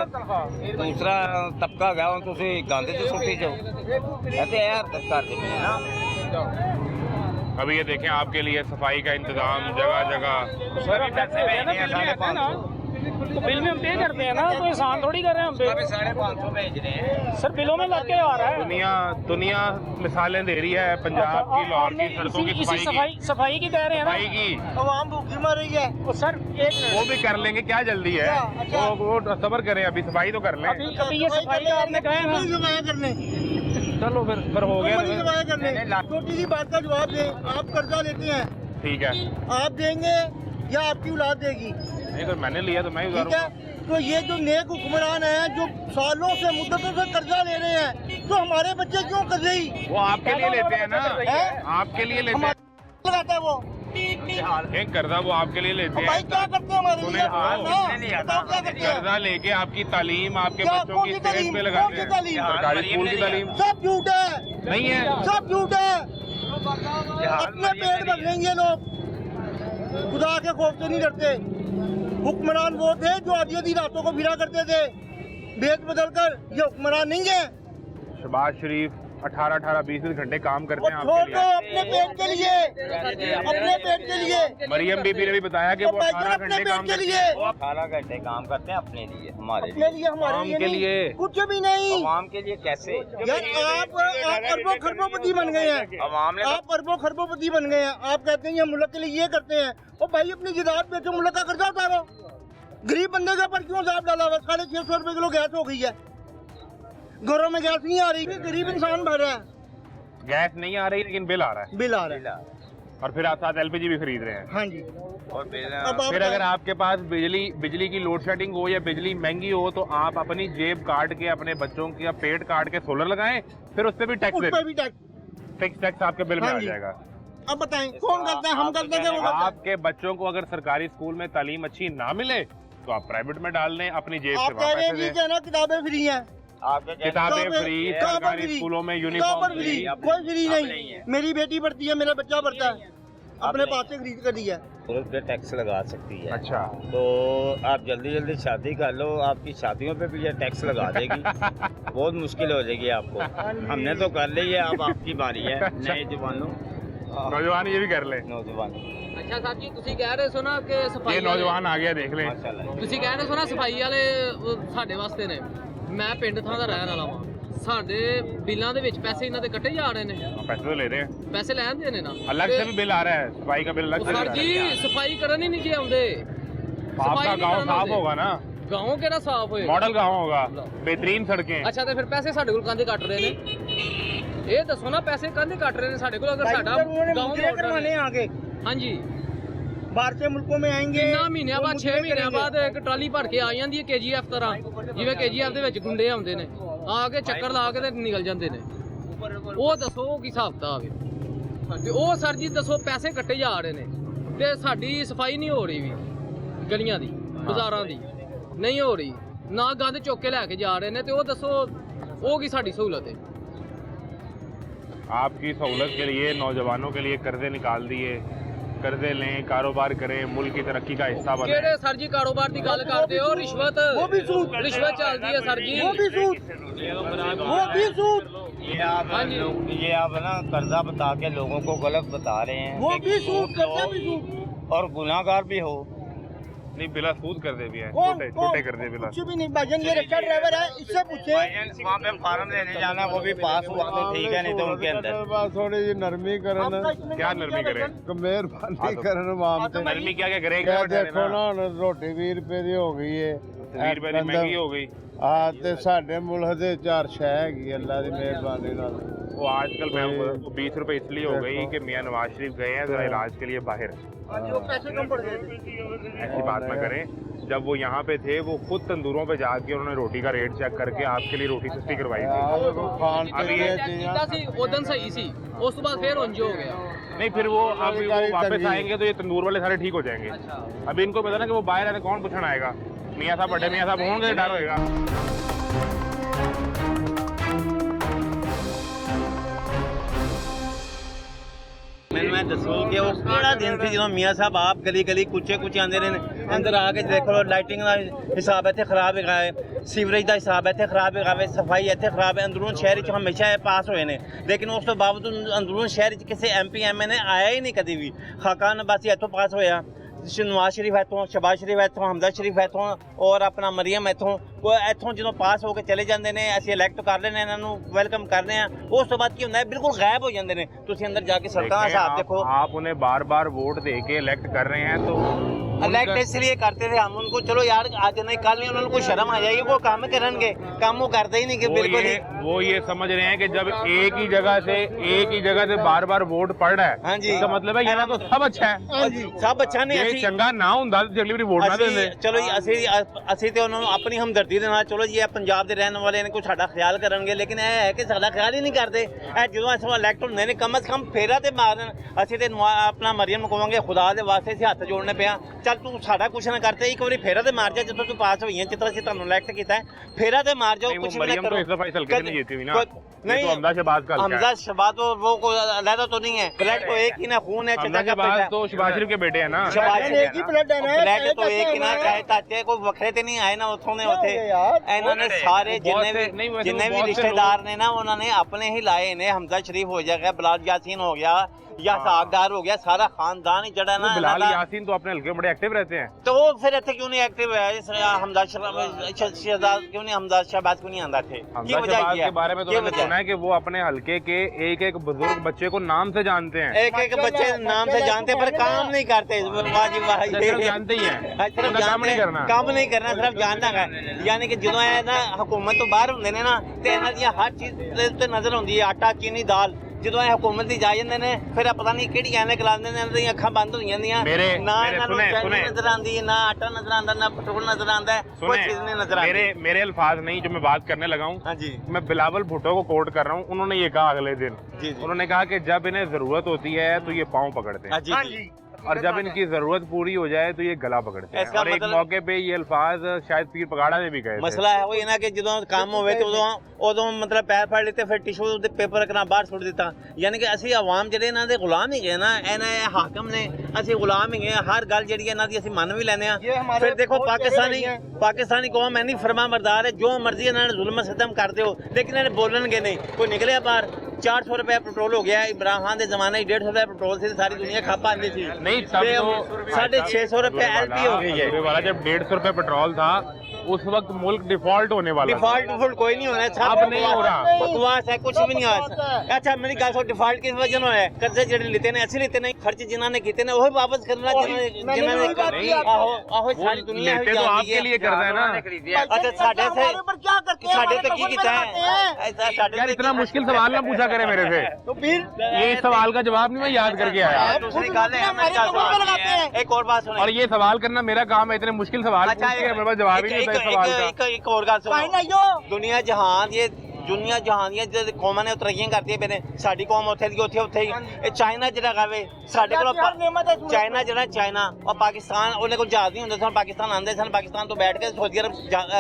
ਦੂਸਰਾ ਤਬਕਾ ਹੈਗਾ ਉਹ ਤੁਸੀਂ ਗੰਦ 'ਚ ਸੁੱਟੀ ਜਾਓ। ਇਹ ਤੇ ਇਹ ਹਰਕਤ ਕਰਦੇ ਪਏ ਨਾ। अभी ये देखें आपके लिए सफाई का इंतजाम जगह जगह। तो बिल में हम पे करते हैं ना, तो एहसान थोड़ी कर रहे हैं हम पे। 550 भेज रहे हैं। सर बिलों में लग के आ रहा है। दुनिया मिसालें दे रही है पंजाब की, लाहौर की सड़कों की सफाई की कह रहे हैं ना। सफाई की आवाम भूखी मर रही है। तो सर एक वो भी कर लेंगे, क्या जल्दी है? वो सब्र करें, अभी सफाई तो कर लें। अभी ये सफाई का आपने कहा है ना, करने चलो फिर हो गया। करने छोटी सी बात का जवाब दें। आप कर्जा लेते हैं, ठीक है, आप देंगे या आपकी औलाद देगी? नहीं तो मैंने लिया तो मैं ही ठीक उतारूंगा। है, तो ये जो नेक हुक्मरान हैं जो सालों से मुद्दतों से कर्जा ले रहे हैं, तो हमारे बच्चे क्यों कर्जे वो आपके लिए लेते हैं ना, हैं? आपके लिए लेते हैं। लगाता है वो। एक कर्जा वो आपके लिए लेते भाई हैं। क्या करते हैं हमारे लिए? सुने, हाँ, बताओ क्या करते हैं? कर्जा लेके आपकी तालीम, आपके क्या, बच्चों कौन की सी सेहत तालीम? पे लगाते कौन सी हैं। तालीम? सरकारी स्कूल की तालीम सब झूठ है, नहीं है। सब झूठ है। अपने पेट भर लेंगे लोग, खुदा के खौफ से नहीं डरते। हुक्मरान वो थे जो आधी आधी रातों को फिरा करते थे भेद बदल कर। ये हुक्मरान नहीं है। शहबाज शरीफ 18-18, 20 घंटे काम करते हैं छोड़ आपके दो लिए। अपने पेट के लिए, अपने पेट के लिए। मरियम बीबी ने भी बताया कि वो भाई 18 अपने घंटे पेट काम के करते लिए, हैं। वो 18 घंटे काम करते हैं अपने लिए, हमारे अपने लिए, लिए, हमारे आवाम लिए के नहीं। लिए। कुछ भी नहीं अवाम के लिए। कैसे यार, आप अरबों खरबोपति बन गए हैं। अवाम ने आप अरबों खरबोपति बन गए हैं। आप कहते हैं ये मुल्क के लिए ये करते हैं। और भाई अपनी जायदाद बेचो, मुल्क का कर्जा उतारो। गरीब बंदे के ऊपर क्यों साहब डाला हुआ? 650 रुपए किलो गैस हो गई है, घरों में गैस नहीं आ रही, गरीब इंसान भर रहा है। गैस नहीं आ रही लेकिन बिल आ रहा है, बिल आ रहा है। और फिर आप साथ एलपीजी भी खरीद रहे हैं। हाँ जी। और बिल अब आप फिर अगर आपके पास बिजली की लोड शेडिंग हो या बिजली महंगी हो तो आप अपनी जेब काट के, अपने बच्चों का पेट काट के सोलर लगाएं, फिर उस पर भी उस पर भी टैक्स आपके बिल में हाँ आ जी। जाएगा। अब बताएं कौन करता है? हम करते हैं कि वो करता है? आपके बच्चों को अगर सरकारी स्कूल में तालीम अच्छी ना मिले तो आप प्राइवेट में डाल दें, अपनी जेब से आप कह रहे हैं पैसे जी दें। कि ना किताबें फ्री हैं। आपके किताबें फ्री, कहाँ पर सरकारी फ्री? स्कूलों में कहाँ यूनिफॉर्म पर फ्री? फ्री। कोई फ्री अब नहीं नहीं। है। मेरी बेटी पढ़ती है, मेरा बच्चा पढ़ता है, अपने नहीं। पास से खरीद कर दिया। उस पे टैक्स लगा सकती है। अच्छा, तो आप जल्दी जल्दी शादी कर लो, आपकी शादियों पे भी ये टैक्स लगा देगी। बहुत मुश्किल हो जाएगी आपको। हमने तो कर ली है, अब आपकी बारी है। नए जवानों, नौजवान ये भी कर ले। नौजवान ਅੱਛਾ ਸਾਹਿਬ ਜੀ ਤੁਸੀਂ ਕਹਿ ਰਹੇ ਸੋ ਨਾ ਕਿ ये ਸਫਾਈ नौजवान आ गया, देख लें। माशाल्लाह। ਤੁਸੀਂ ਕਹਿ ਰਹੇ ਸੋ ਨਾ ਸਫਾਈ ਵਾਲੇ ਸਾਡੇ ਵਾਸਤੇ ਨੇ। ਮੈਂ ਪਿੰਡ ਥਾਂ ਦਾ ਰਹਿਣ ਵਾਲਾ ਵਾਂ। ਸਾਡੇ ਬਿੱਲਾਂ ਦੇ ਵਿੱਚ ਪੈਸੇ ਇਹਨਾਂ ਦੇ ਕੱਟੇ ਜਾ ਰਹੇ ਨੇ, पैसे तो ले रहे हैं, ਪੈਸੇ ਲੈਂਦੇ ਨੇ ਨਾ। अलग से भी बिल आ रहा है, सफाई का बिल अलग से ਸਰ आ रहा ਜੀ है। ਸਫਾਈ ਕਰਨ ਹੀ ਨਹੀਂ ਜੇ ਆਉਂਦੇ। आपका गाँव साफ होगा ना, गाँव ਕਿਹੜਾ ਸਾਫ ਹੋਏਗਾ? मॉडल गाँव होगा, बेहतरीन सड़कें। ਅੱਛਾ ਤੇ ਫਿਰ ਪੈਸੇ ਸਾਡੇ ਕੋਲ ਕਾਹਦੇ ਕੱਟ ਰਹੇ ਨੇ? ਇਹ ਦੱਸੋ ਨਾ, ਪੈਸੇ ਕਾਹਦੇ ਕੱਟ ਰਹੇ ਨੇ ਸਾਡੇ ਕੋਲ? ਅਗਰ ਸਾਡਾ उन्होंने गाँव मुजरे करवाने हैं आगे, ਹਾਂਜੀ बाहर से मुल्कों में आएंगे। ਕਿੰਨਾ ਮਹੀਨਿਆਂ वो ਬਾਅਦ 6 मुजरे ਮਹੀਨਿਆਂ करेंगे। ਬਾਅਦ ਇੱਕ ਟਰਾਲੀ ਭਰ ਕੇ ਆ ਜਾਂਦੀ ਹੈ KGF ਤਰ੍ਹਾਂ, ਜਿਵੇਂ KGF ਦੇ ਵਿੱਚ ਗੁੰਡੇ ਆਉਂਦੇ ਨੇ, ਆ ਕੇ ਚੱਕਰ ਲਾ ਕੇ ਤੇ ਨਿਕਲ ਜਾਂਦੇ ਨੇ। ਉਹ ਦੱਸੋ ਉਹ ਕੀ ਹਿਸਾਬ ਕਿਤਾਬ ਹੈ? ਤੇ ਉਹ ਸਰ ਜੀ ਦੱਸੋ, ਪੈਸੇ ਕੱਟੇ ਜਾ ਰਹੇ ਨੇ ਤੇ ਸਾਡੀ ਸਫਾਈ ਨਹੀਂ ਹੋ ਰਹੀ ਵੀ, ਗਲੀਆਂ ਦੀ, ਬਾਜ਼ਾਰਾਂ ਦੀ ਨਹੀਂ ਹੋ ਰਹੀ, ਨਾ ਗੰਦ ਚੁੱਕ ਕੇ ਲੈ ਕੇ ਜਾ ਰਹੇ ਨੇ। ਤੇ ਉਹ ਦੱਸੋ ਉਹ ਕੀ ਸਾਡੀ ਸਹੂਲਤ ਹੈ? आपकी सहूलत के लिए नौजवानों के लिए कर्जे निकाल दिए, कर्जे लें, कारोबार करें, मुल्क की तरक्की का हिस्सा बने। ਕਿਹੜੇ ਸਰ ਜੀ ਕਾਰੋਬਾਰ ਦੀ ਗੱਲ ਕਰਦੇ ਹੋ? ਰਿਸ਼ਵਤ, वो भी सूद, ਰਿਸ਼ਵਤ ਚੱਲਦੀ ਹੈ ਸਰ ਜੀ। वो भी सूद, वो भी सूद, ये आप हाँ जी। ये आप ना कर्जा बता के लोगों को गलत बता रहे हैं वो कि भी सूद, सूद लो करता भी सूद। और गुनाहगार भी हो। नहीं बिला सूद कर दे भी है, कौन छोटे कौन? छोटे कर दे बिला। कुछ भी नहीं भाईजान, ये रिक्शा ड्राइवर है, इससे पूछे। वहाँ पे फार्म लेने जाना, वो भी पास हुआ तो ठीक है, नहीं तो उनके अंदर थोड़ी जी नरमी करन, क्या नरमी करे, मेहरबानी करन माम ते। नरमी क्या क्या करे, क्या देखो ना हुण रोटी 20 रुपए दी हो गई है, 20 रुपए की महंगी हो गई। हाँ ते साडे मुल्क दे 4 शह हैगी अल्लाह दी मेहरबानी नाल। वो आजकल मैं 20 रुपए इसलिए हो गई कि मियाँ नवाज शरीफ गए हैं जरा इलाज के लिए बाहर। पैसे कम पड़ गए थे। ऐसी बात ना करें, जब वो यहाँ पे थे वो खुद तंदूरों पे जाके उन्होंने रोटी का रेट चेक करके आपके लिए रोटी सस्ती करवाई थी। खान अभी पीन ये दी चीज़ां ਕੀਤਾ ਸੀ ਉਦੋਂ ਸਹੀ ਸੀ ਉਸ ਤੋਂ ਬਾਅਦ ਫੇਰ ਉਂਝ ਹੋ ਗਿਆ। नहीं फिर वो अब वो वापस तंगी। आएंगे तो ये तंदूर वाले सारे ठीक हो जाएंगे। अभी इनको पता ना कि वो बाहर आने कौन पूछना आएगा, मियाँ साहब बड़े मियाँ साहब होंगे डर होएगा। ਮੈਨੂੰ ਇਹ ਦੱਸੋ ਕਿ ਉਹ ਕਿਹੜਾ ਦਿਨ ਸੀ ਜਦੋਂ ਮੀਆਂ ਸਾਹਿਬ ਆਪ ਗਲੀ ਗਲੀ ਕੁੱਚੇ ਕੁੱਚੇ ਆਉਂਦੇ ਰਹੇ ਨੇ, ਅੰਦਰ ਆ ਕੇ ਦੇਖੋ ਲਾਈਟਿੰਗ ਦਾ ਹਿਸਾਬ ਇੱਥੇ ਖਰਾਬ ਹੈਗਾ ਹੈ, ਸੀਵਰੇਜ ਦਾ ਹਿਸਾਬ ਇੱਥੇ ਖਰਾਬ ਹੈਗਾ ਹੈ, ਸਫਾਈ ਇੱਥੇ ਖਰਾਬ ਹੈ। ਅੰਦਰੂਨ ਸ਼ਹਿਰ 'ਚ ਹਮੇਸ਼ਾ ਇਹ ਪਾਸ ਹੋਏ ਨੇ, ਲੇਕਿਨ ਉਸ ਤੋਂ ਬਾਵਜੂਦ ਅੰਦਰੂਨ ਸ਼ਹਿਰ 'ਚ ਕਿਸੇ MP MA ਨੇ ਆਇਆ ਹੀ ਨਹੀਂ ਕਦੀ ਵੀ। ਖਾਕਾ ਨਵਾਜ਼ੀ ਇੱਥੋਂ ਪਾਸ ਹੋਇਆ, नवाज शरीफ इतों, शहबाज शरीफ इतों, हमदा शरीफ इतों और अपना मरियम इतों इतों जो पास होकर चले जाते हैं, असं इलैक्ट कर लेने, इन्हों वेलकम करने। उस तो बाद की होंगे बिल्कुल गायब हो जाते हैं। तुम अंदर जाके सड़कों का हिसाब देखो, आप उन्हें बार बार वोट दे के इलेक्ट कर रहे हैं तो इलेक्ट इसलिए करते थे हम उनको, चलो यार आज नहीं कल नहीं, उन्होंने कोई शर्म आ जाएगी, वो काम करेंगे, काम वो करते ही नहीं कि बिल्कुल ही। वो ये समझ रहे हैं कि जब एक ही जगह से बार बार वोट पड़ रहा है, हाँ जी, इसका मतलब है यहाँ तो सब अच्छा है, सब अच्छा नहीं। ये चंगा ना ਹੁੰਦਾ ਤੇ ਜਗਲੀ ਵਾਰੀ ਵੋਟ ਨਾ ਦਿੰਦੇ। ਚਲੋ ਜੀ ਅਸੀਂ ਤੇ ਉਹਨਾਂ ਨੂੰ ਆਪਣੀ ਹਮਦਰਦੀ ਦੇ ਨਾਲ, ਚਲੋ ਜੀ ਇਹ ਪੰਜਾਬ ਦੇ ਰਹਿਣ ਵਾਲੇ ਨੇ ਕੋਈ ਸਾਡਾ ਖਿਆਲ ਕਰਨਗੇ, ਲੇਕਿਨ ਇਹ ਹੈ ਕਿ ਸਾਡਾ ਖਿਆਲ ਹੀ ਨਹੀਂ ਕਰਦੇ। ਇਹ ਜਦੋਂ ਅਸੀਂ ਇਲੈਕਟ ਹੁੰਦੇ ਨੇ ਕਮ ਸੇ ਕਮ ਫੇਰਾ ਤੇ ਮਾਰਨ। ਅਸੀਂ ਤੇ ਆਪਣਾ ਮਰੀਮ ਨੂੰ ਕਹਾਂਗੇ ਖੁਦਾ ਦੇ ਵਾਸਤੇ ਅਸੀਂ ਹੱਥ ਜੋੜਨੇ ਪਿਆ, ਚੱਲ ਤੂੰ ਸਾਡਾ ਕੁਛ ਨਾ ਕਰਤੇ, ਇੱਕ ਵਾਰੀ ਫੇਰਾ ਤੇ ਮਾਰ ਜਾ, ਜਦੋਂ ਤੂੰ ਪਾਸ ਹੋਈ ਹੈ, ਜਿੱਦਾਂ ਅਸੀਂ ਤੁਹਾਨੂੰ ਇਲੈਕਟ ਕੀਤਾ ਹੈ, ਫੇਰਾ ਤੇ ਮਾਰ ਜਾਓ, ਕੁਛ ਵੀ ਨਾ ਕਰੋ। इस दफा इस हल्के से नहीं जीती हुई ना, नहीं तो हमदा शहबाज का हमदा शहबाज तो वो अलहदा तो नहीं है, ब्लड तो एक ही ना, खून है, हमदा शहबाज तो शहबाज शरीफ के बेटे हैं ना, एक ही ब्लड है ना, ब्लड तो एक ही ना, चाहे ताचे कोई वखरे ते नहीं आए ना उथों ने उथे। इन्होंने सारे जिन्ने भी रिश्तेदार ने ना, उन्होंने अपने ही लाए ने। हमदा शरीफ हो जाएगा, बिलाल यासीन हो गया या सागदार हो गया, सारा खानदान ही जड़ा ना। बिलाल यासीन तो अपने हल्के में बड़े एक्टिव रहते हैं, तो वो फिर इतने क्यों नहीं एक्टिव है? हमदा शहबाज क्यों नहीं, हमदा शहबाज क्यों नहीं आंदा थे? हमदा शहबाज के बारे में तो मैंने सुना है कि वो अपने हल्के के एक एक बुजुर्ग बच्चे को नाम से जानते हैं, एक एक बच्चे नाम से जानते हैं, पर काम नहीं करते। वाह जी वाह, सिर्फ जानते ही हैं, सिर्फ काम नहीं करना, काम नहीं करना, सिर्फ जानना है। यानी कि जो है ना हुकूमत तो बाहर होंगे ने ना, ते इन्हां दी हर चीज ते नजर होंदी है, आटा चीनी दाल। ਜਦੋਂ ਇਹ ਹੁਕੂਮਤ ਦੀ ਜਾ ਜਾਂਦੇ ਨੇ ਫਿਰ ਪਤਾ ਨਹੀਂ ਕਿਹੜੀ ਐਨਕ ਲਾਉਂਦੇ ਨੇ, ਇਹਨਾਂ ਦੀਆਂ ਅੱਖਾਂ ਬੰਦ ਹੋ ਜਾਂਦੀਆਂ, ਨਾ ਇਹਨਾਂ ਨੂੰ ਚੈਨੀ ਨਜ਼ਰ ਆਉਂਦੀ, ਨਾ ਆਟਾ ਨਜ਼ਰ ਆਉਂਦਾ, ਨਾ ਪੈਟਰੋਲ ਨਜ਼ਰ आंदा है, कोई चीज नहीं नजर आती। मेरे अल्फाज नहीं जो मैं बात करने लगा हूँ, हाँ जी, मैं बिलावल भुट्टो को कोट कर रहा हूँ। उन्होंने ये कहा अगले दिन, उन्होंने कहा कि जब इन्हें जरूरत होती है तो ये पाँव पकड़ते हैं, और जब इनकी जरूरत पूरी हो जाए तो ये गला पकड़ते हैं। और एक मौके पे ये अल्फाज शायद पीर पगाड़ा में भी गए थे। मसला है वो ना कि जो काम होवे तो उदों मतलब पैर फड़ लेते, फिर टिशू दे पेपर कना बाहर सुट दिता। यानी कि असि आवाम जेडे इन्हां दे गुलाम ही गए ना, इन्हां हाकम ने, असि गुलाम ही गए, हर गल जेडी इन्हां दी असि मन भी लैंदे आ। फिर देखो पाकिस्तानी कौम है नहीं फरमा मरदार है, जो मर्जी इन्हां ने जुल्म सितम करते हो, लेकिन इन्हें बोलणगे नहीं। कोई निकलिया बाहर 400 रुपए पेट्रोल हो गया, इमरान खान के जमाने 150 रुपए पेट्रोल से सारी दुनिया खा पाती थी, नहीं तब तो 650 रुपए LP हो गई है वाला। जब 150 रुपए पेट्रोल था उस वक्त मुल्क डिफॉल्ट होने वाला, डिफॉल्ट कोई नहीं होना, अब नहीं हो रहा, बकवास है, कुछ भी नहीं हो रहा। अच्छा मेरी गल सुन, डिफॉल्ट किस वजह से है? कर्जे जेडे लेते ने असि लेते नहीं, खर्च जिन्होंने कीते ने वही वापस करना, जिन्होंने आहो सारी दुनिया लेते तो आपके लिए कर रहे हैं ना। अच्छा साडे से क्या करते हैं, साडे तक की कीता है? यार इतना मुश्किल सवाल ना पूछा करे मेरे से, तो फिर ये सवाल का जवाब नहीं मैं याद करके आया। दूसरी गल है, एक और बात सुनो, और ये सवाल करना मेरा काम है, इतने मुश्किल सवाल पूछ के मेरे पास जवाब ही नहीं था इस सवाल का। एक और गल सुनो, दुनिया जहान ये कौमां ने तरक्कियां करती पे ने, साडी कौम उत्थे दी उत्थे ही। चाइना जेड़ा गावे साडे कोल, चाइना जेड़ा चाइना और पाकिस्तान, उन्हें कोई जहाज नहीं हुंदे सन, पाकिस्तान आंदे सन, पाकिस्तान तो बैठ के सऊदी अरब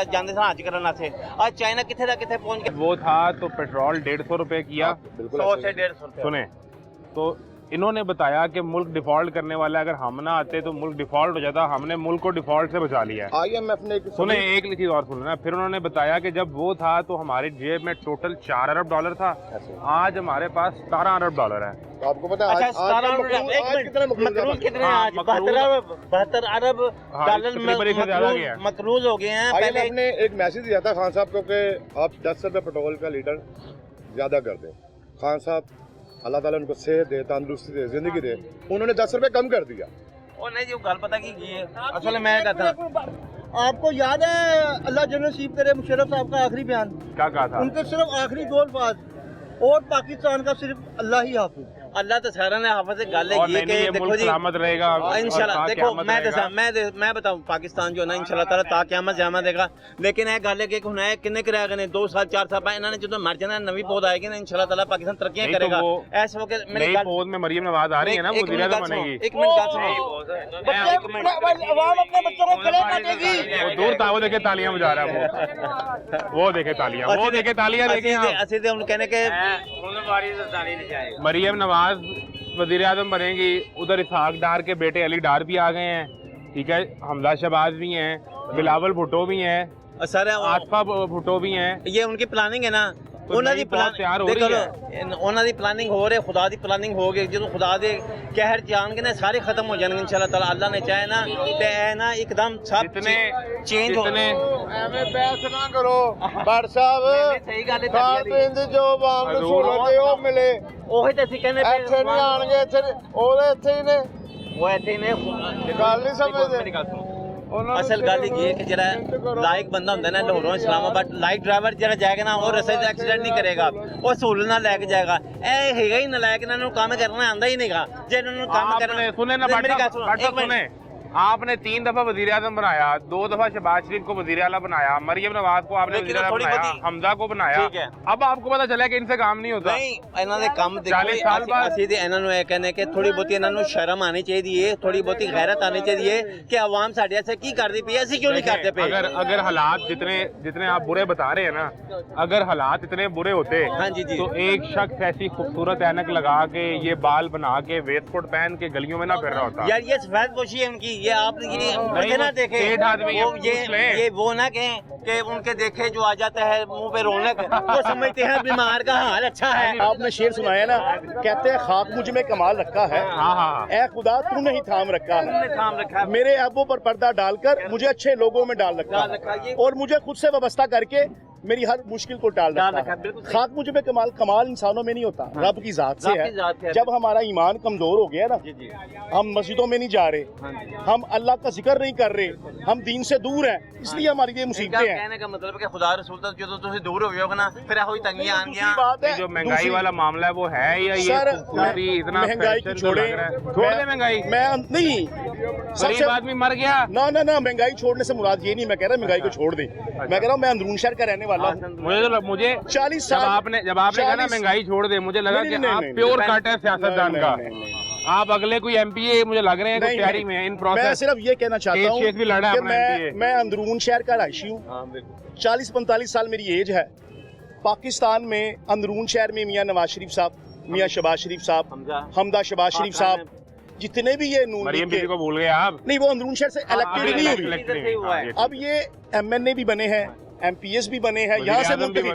जांदे सन हज करन वास्ते। आज चाइना किथे दा किथे पहुंच गया। वो था तो पेट्रोल 150 रुपए किया, 100 से 150 रुपए। सुने तो इन्होंने बताया कि मुल्क डिफॉल्ट करने वाला है, अगर हम ना आते तो मुल्क डिफॉल्ट हो जाता, हमने मुल्क को डिफॉल्ट से बचा लिया है। IMF ने सुने एक चीज और सुन लेना, फिर उन्होंने बताया कि जब वो था तो हमारी जेब में टोटल 4 अरब डॉलर था, आज हमारे पास 17 अरब डॉलर है। तो आपको पता है अच्छा, 17 मकरूज कितने हैं आज? 72 अरब डॉलर मकरूज हो गए हैं। पहले IMF ने एक मैसेज दिया था खान साहब को कि आप 10 रुपये पेट्रोल का लीटर ज़्यादा कर दें। खान साहब अल्लाह ताला उनको सेहत दे, तंदुरुस्ती दे, जिंदगी दे, उन्होंने 10 रुपये कम कर दिया। और नहीं जो गल पता की ये असल में मैं कहता आपको याद है अल्लाह जन्नत नसीब करे मुशर्रफ साहब का आखिरी बयान? क्या कहा था? उनके सिर्फ आखिरी 2 अल्फाज, और पाकिस्तान का सिर्फ अल्लाह ही हाफिज। अल्लाह तो सारा ने हाफिज से गल है और ये नहीं, ये कि देखो मुल्क जी सलामत रहेगा इंशाल्लाह। देखो मैं बताऊं पाकिस्तान जो ना इंशाल्लाह ताला ता क़यामत जामा देगा। लेकिन ये गल है कि हुन है किन्ने रह गए ने 2 साल 4 साल बाद इन्होंने जो मर जाना नवी पौध आएगी ना इंशाल्लाह ताला पाकिस्तान तरक्कियां करेगा। ऐसे हो के मेरी नई गल पौध में मरियम नवाज आ रही है ना, वो वज़ीर आज़म बनेगी। एक मिनट गल सुनो, अवाम अपने बच्चों को गले काटेगी। वो दूर था, वो देखे तालियां बजा रहा है, वो देखे तालियां, वो देखे तालियां देखे। असि ते हम कहने के मरियम नवाज वज़ीर आज़म बनेगी, उधर इसहाक डार के बेटे अली डार भी आ गए हैं, ठीक है, हमजा शहबाज भी हैं, बिलावल भुट्टो भी हैं, सर आसफा भुट्टो भी हैं। ये उनकी प्लानिंग है ना, तो ਉਹਨਾਂ ਦੀ तैयार हो रही है, ਉਹਨਾਂ ਦੀ ਪਲਾਨਿੰਗ ਹੋ ਰਹੀ, ਖੁਦਾ ਦੀ ਪਲਾਨਿੰਗ ਹੋ ਗਈ। ਜਦੋਂ ਖੁਦਾ ਦੇ ਕਹਿਰ ਜਾਣਗੇ ਨਾ ਸਾਰੇ ਖਤਮ ਹੋ ਜਾਣਗੇ इंशाल्लाह ताला। अल्लाह ने चाहे ना ते ऐ ना एकदम सब चेंज हो। ਐਵੇਂ ਬਹਿਸ ਨਾ ਕਰੋ ਭੱਟ ਸਾਹਿਬ, ਸਹੀ ਗੱਲ ਹੈ ਖਾਣ ਪੀਣ ਦੀ ਜੋ ਆਵਾਮ ਨੂੰ ਸਹੂਲਤ ਹੈ ਉਹ ਮਿਲੇ। ਉਹੀ ਤਾਂ ਅਸੀਂ ਕਹਿੰਦੇ ਪਏ। ਇੱਥੇ ਨਹੀਂ ਆਣਗੇ, ਇੱਥੇ ਉਹਦੇ ਇੱਥੇ ਹੀ ਨੇ, ਉਹ ਇੱਥੇ ਨੇ ਗੱਲ ਨਹੀਂ ਸਮਝਦੇ। असल गल ये है कि जरा लाइक बंदा होंदा ना लाहौरों इस्लामाबाद लाइक ड्राइवर जरा जाएगा ना और रस्ते से एक्सीडेंट नहीं करेगा, वो सहूलत ना लेके जाएगा। ए हैगा ही नलायक, इन्हां नूं काम करना आंदा ही नहींगा। जे इन्हां नूं काम करना सुने ना बात सुने, आपने 3 दफा वजीर आजम बनाया, 2 दफा शहबाज शरीफ को वजीर आला बनाया, मरियम नवाज को आपने वजीर आला बनाया, हमजा को बनाया, अब आपको पता चला कि इनसे काम नहीं होता। नहीं इन्हां दे काम देखो 40 साल बाद ਅਸੀਂ ਤੇ ਇਹਨਾਂ ਨੂੰ ਇਹ ਕਹਿੰਦੇ ਕਿ ਥੋੜੀ ਬਹੁਤੀ ਇਹਨਾਂ ਨੂੰ ਸ਼ਰਮ ਆਣੀ ਚਾਹੀਦੀ ਹੈ, ਥੋੜੀ ਬਹੁਤੀ ਗੈਰਤ ਆਣੀ ਚਾਹੀਦੀ ਹੈ कि आवाम साढ़े ऐसे की करती पई है, ਅਸੀਂ क्यों नहीं करते पे। अगर हालात जितने आप बुरे बता रहे हैं ना, अगर हालात इतने बुरे होते तो एक शख्स ऐसी खूबसूरत ऐनक लगा के ये बाल बना के वेस्टकोट पहन के गलियों में ना फिर रहा होता। यार ये सफेद पोशी है उनकी, ये आपने ना देखे ये वो ना कहें कि उनके देखे जो आ जाता है मुंह पे रौनक, वो समझते हैं बीमार का हाल अच्छा है। आपने शेर सुनाया ना, कहते हैं खाक मुझ में कमाल रखा है, ऐ खुदा तूने ही थाम रखा है, मेरे ऐबों पर पर्दा डालकर मुझे अच्छे लोगों में डाल रखा है, और मुझे खुद से व्यवस्था करके मेरी हर मुश्किल को टाल रखा है। खाक मुझ में कमाल इंसानों में नहीं होता, रब की जात से है। जब हमारा ईमान कमजोर हो गया ना, हम मस्जिदों में नहीं जा रहे, हम अल्लाह का जिक्र नहीं कर रहे, हम दीन से दूर हैं, इसलिए हमारी ये मुसीबतें हैं। कहने का मतलब है कि खुदा रसूल तक जो तुम दूर हो गए हो ना, फिर ऐसी तंगियां आएंगी। जो महंगाई वाला मामला है वो है या ये इतना महंगाई की छोड़ दे महंगाई? मैं नहीं, गरीब आदमी मर गया ना ना ना, महंगाई छोड़ने से मुराद ये नहीं मैं कह रहा महंगाई को छोड़ दे, मैं कह रहा हूँ मैं अंदरून शहर का रहने वाला हूँ। मुझे 40 साल जब आपने कहा ना महंगाई छोड़ दे, मुझे लगा कि आप प्योर कट है सियासतदान का, आप अगले कोई एमपीए मुझे लग रहे हैं कोई तैयारी में इन प्रोसेस। मैं सिर्फ ये कहना चाहता हूँ भी लड़ा कि मैं अंदरून शहर का रहायशी हूँ, 40-45 साल मेरी एज है। पाकिस्तान में अंदरून शहर में मियाँ नवाज शरीफ साहब, मियाँ शहबाज शरीफ साहब, हमदा शहबाज शरीफ साहब, जितने भी ये नून मरियम बीबी को भूल गए आप? नहीं, वो अंदरून शहर से इलेक्टेड नहीं हुई। अब ये एमएनए भी बने हैं, एमपीएस भी बने हैं, यहाँ से मुंतखब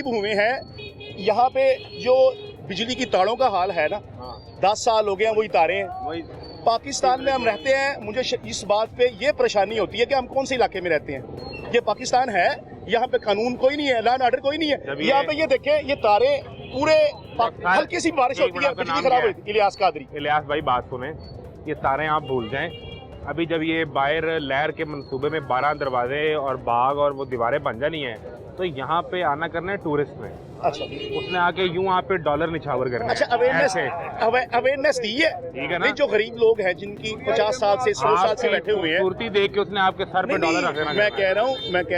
हुए हैं। यहाँ पे जो बिजली की तारों का हाल है ना, 10 साल हो गए हैं वही तारे हैं। पाकिस्तान में हम रहते हैं, मुझे इस बात पे ये परेशानी होती है कि हम कौन से इलाके में रहते हैं। ये पाकिस्तान है, यहाँ पे कानून कोई नहीं है, लॉ एंड ऑर्डर कोई नहीं है। यहाँ पे ये देखें, ये तारे पूरे हल्की सी बारिश होती है बिजली खराब होती है। इलियास कादरी। इलियास भाई बात सुने, ये तारे आप भूल जाएं, अभी जब ये बाहर लहर के मंसूबे में 12 दरवाजे और बाग और वो दीवारें बन जानी है, तो यहाँ पे आना करना है टूरिस्ट में। अच्छा, उसने आके यूं आप पे डॉलर निछावर करना। अच्छा, अवेयरनेस दी है, ठीक है ना? जो गरीब लोग हैं जिनकी 50 साल से 100 साल से बैठे हुए हैं, सूरती देख के उसने आपके सर पे डॉलर रख देना। मैं कह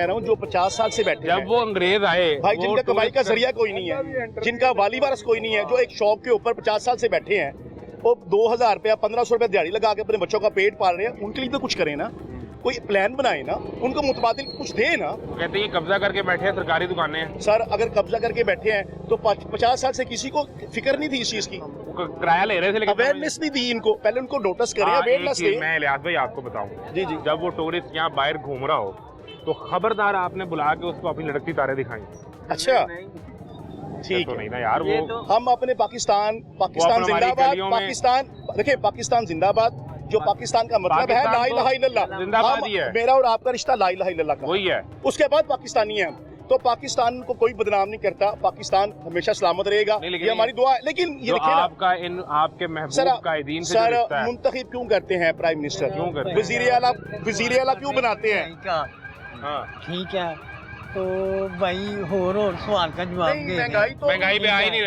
रहा हूँ जो 50 साल से बैठे, जब वो अंग्रेज आए भाई, जिनका कमाई का जरिया कोई नहीं है, जिनका वाली वारस कोई नहीं है, जो एक शॉप के ऊपर 50 साल से बैठे हैं, वो 2000 रुपया 1500 रुपया दिहाड़ी लगा के अपने बच्चों का पेट पाल रहे हैं, उनके लिए तो कुछ करें ना, कोई प्लान बनाए ना, उनको मुतबादिल कुछ दे ना। कहते हैं कब्जा करके बैठे हैं, सरकारी दुकानें हैं। सर अगर कब्जा करके बैठे हैं तो 50 साल से किसी को फिक्र नहीं थी इस चीज़ की, किराया ले रहे थे लेकिन अवेयरनेस नहीं दी इनको, पहले उनको नोटिस करें, अवेयरनेस दें। मैं इलियास भाई आपको बताऊं, जी जी, जब वो टूरिस्ट यहाँ बाहर घूम रहा हो तो खबरदार आपने बुला के उसको अपनी लड़कती तारे दिखाई। अच्छा ठीक तो है, नहीं ना यार, वो हम अपने पाकिस्तान जिंदाबाद, पाकिस्तान देखिए, पाकिस्तान जिंदाबाद, जो पाकिस्तान का मतलब है ला इलाहा इल्लल्लाह, जिंदाबाद ही है। मेरा और आपका रिश्ता ला इलाहा इल्लल्लाह का वही है। उसके बाद पाकिस्तानी है हम, तो पाकिस्तान को कोई बदनाम नहीं करता, पाकिस्तान हमेशा सलामत रहेगा, ये हमारी दुआ है। लेकिन ये देखिए ना, आपका इन आपके महबूब कायदीन से जो सर रिश्ता है, मुंतखब क्यों करते हैं प्राइम मिनिस्टर, क्यों करते हैं? वजीर आला क्यों बनाते हैं? ठीक है, तो भाई होर सवाल का जवाब नहीं, दे महंगाई पे आ ही नहीं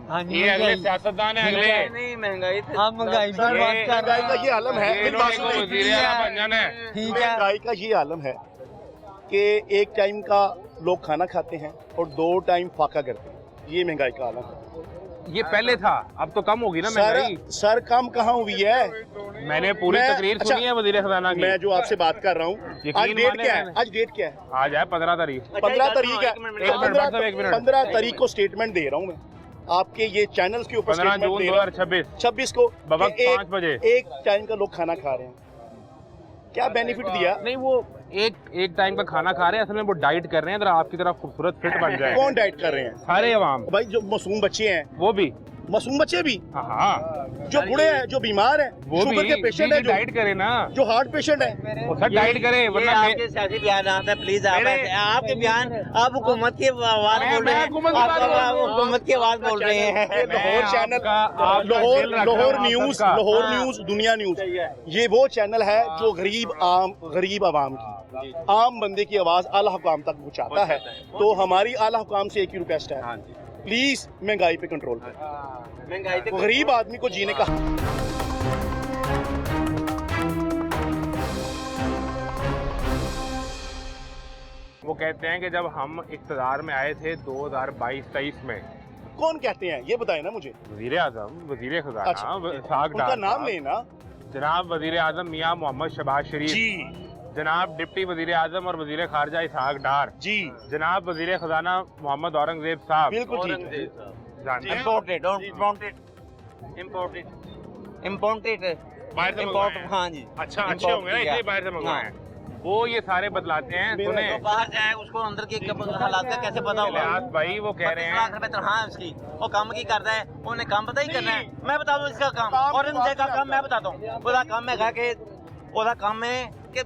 हाँ रहे, जी, ये अगले महंगाई। सियासतदान है अगले। नहीं महंगाई आप महंगाई पर बात कर महंगाई का ये आलम है, मेरी बात सुनिए। वजीर आला बन जाना है। ठीक है, महंगाई का ये आलम है कि एक टाइम का लोग खाना खाते हैं और 2 टाइम फाका करते हैं, ये महंगाई का आलम है। ये पहले था, अब तो कम होगी ना महंगाई। सर कम कहाँ हुई है? मैंने पूरी मैं- तकरीर अच्छा, सुनी है वजीर खजाना की। मैं जो आपसे बात कर रहा हूँ, आज यकीन डेट माने क्या है? मैंने। आज डेट क्या है? आज है 15 तारीख। 15 तारीख है, एक मिनट। 15 तारीख को स्टेटमेंट दे रहा हूँ मैं आपके ये चैनल के ऊपर, 15 स्टेटमेंट जून दे रहा हूँ 2026 26 को बवक्त कि 5 बजे। एक टाइम का लोग खाना खा रहे हैं, क्या बेनिफिट दिया? नहीं, वो एक टाइम का खाना खा रहे हैं, असल में वो डाइट कर रहे हैं, अगर आपकी तरह खूबसूरत फिट बन जाए। कौन डाइट कर रहे हैं? सारे अवाम, भाई जो मासूम बच्चे हैं, वो भी, मासूम बच्चे भी, हाँ, जो बूढ़े हैं, जो बीमार हैं, वो शुगर के भी पेशेंट है, डाइट करे ना, जो हार्ट पेशेंट है, वो सब डाइट करे, वरना आपके सियासी बयान है, प्लीज आपके बयान, आप हुकूमत की आवाज बोल रहे हैं, आप हुकूमत की आवाज बोल रहे हैं। लाहौर चैनल, आपका लाहौर न्यूज, दुनिया न्यूज, ये वो चैनल है जो गरीब आवाम की, आम बंदे की आवाज आला हुकाम तक पहुंचाता है। तो हमारी आला हुकाम से एक ही रिक्वेस्ट है, प्लीज महंगाई पे कंट्रोल करें, महंगाई गरीब आदमी को जीने का वो कहते हैं कि जब हम इक़्तिदार में आए थे 2022-23 में, कौन कहते हैं ये बताएं ना मुझे। वजीर आजम, वजीर खजाना, अच्छा, इसहाक उनका डार नाम साहब, लेना जनाब वजीर आजम मियाँ मोहम्मद शहबाज शरीफ जी, जनाब डिप्टी वजीर आजम और वजीर खारजा इसहाक डार जी, जनाब वजीर खजाना मोहम्मद औरंगजेब साहब, बिल्कुल ठीक है। जानते हैं? इम्पोर्टेड बाहर से मंगवाए हैं। हाँ जी, अच्छा, अच्छे होंगे ना, इसलिए बाहर से मंगवाए हैं। वो ये सारे बतलाते हैं, सुने तो बाहर जाए उसको अंदर के हालात का कैसे पता होगा? इलियास भाई वो कह रहे 25 हैं, लाख रुपए तनख्वाह है उसकी, वो काम की करता है, उन्हें काम पता ही करना है। मैं बता दूं इसका काम, और इनसे का काम मैं बताता हूँ। उसका काम है कि उसका काम है कि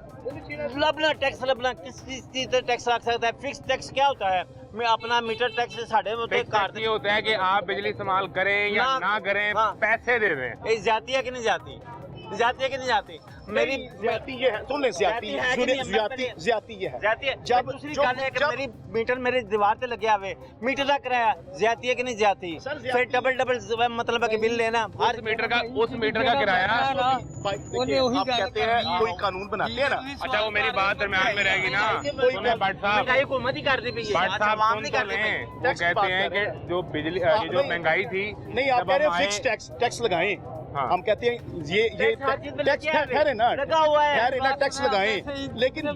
लबना टैक्स लबना, किस चीज से टैक्स लग सकता है। फिक्स टैक्स क्या होता है? मैं अपना मीटर टैक्स साढ़े होते काट ये होता है कि आप बिजली इस्तेमाल करें या ना करें, हाँ। पैसे दे दें। ये जाती है कि नहीं जाती? जाती है कि नहीं जाती? मेरी ज्यादती ये है, सुन ले, ज्यादती ज्यादती है कि नहीं? ज्यादती ये है। जाती है। जब दूसरी जो- गल है कि जब- मेरी मीटर मेरी दीवार पे लगे हुए, मीटर का किराया जाती है कि नहीं जाती? सर, फिर ज्यादती डबल मतलब है कि बिल लेना उस मीटर का किराया, देखिए, आप कहते हैं कोई कानून बनाते हैं ना, अच्छा वो मेरी बात दरम्यान में रहेगी ना, सुने भट्ट साहब, महंगाई हुकूमत ही कर दी पई है, भट्ट साहब आवाम सुन नहीं तो कर दी लें। पई। वो टैक्स की कहते बात हैं कर रहे कि जो बिजली ये जो महंगाई थी, नहीं आप जब कह रहे हम हो फिक्स आए- टैक्स लगाएं, हाँ। हम कहते हैं ये हर चीज पे टैक्स लगे ठहरे ना, लगा हुआ है। ठहरे ना, टैक्स लगाएं, लेकिन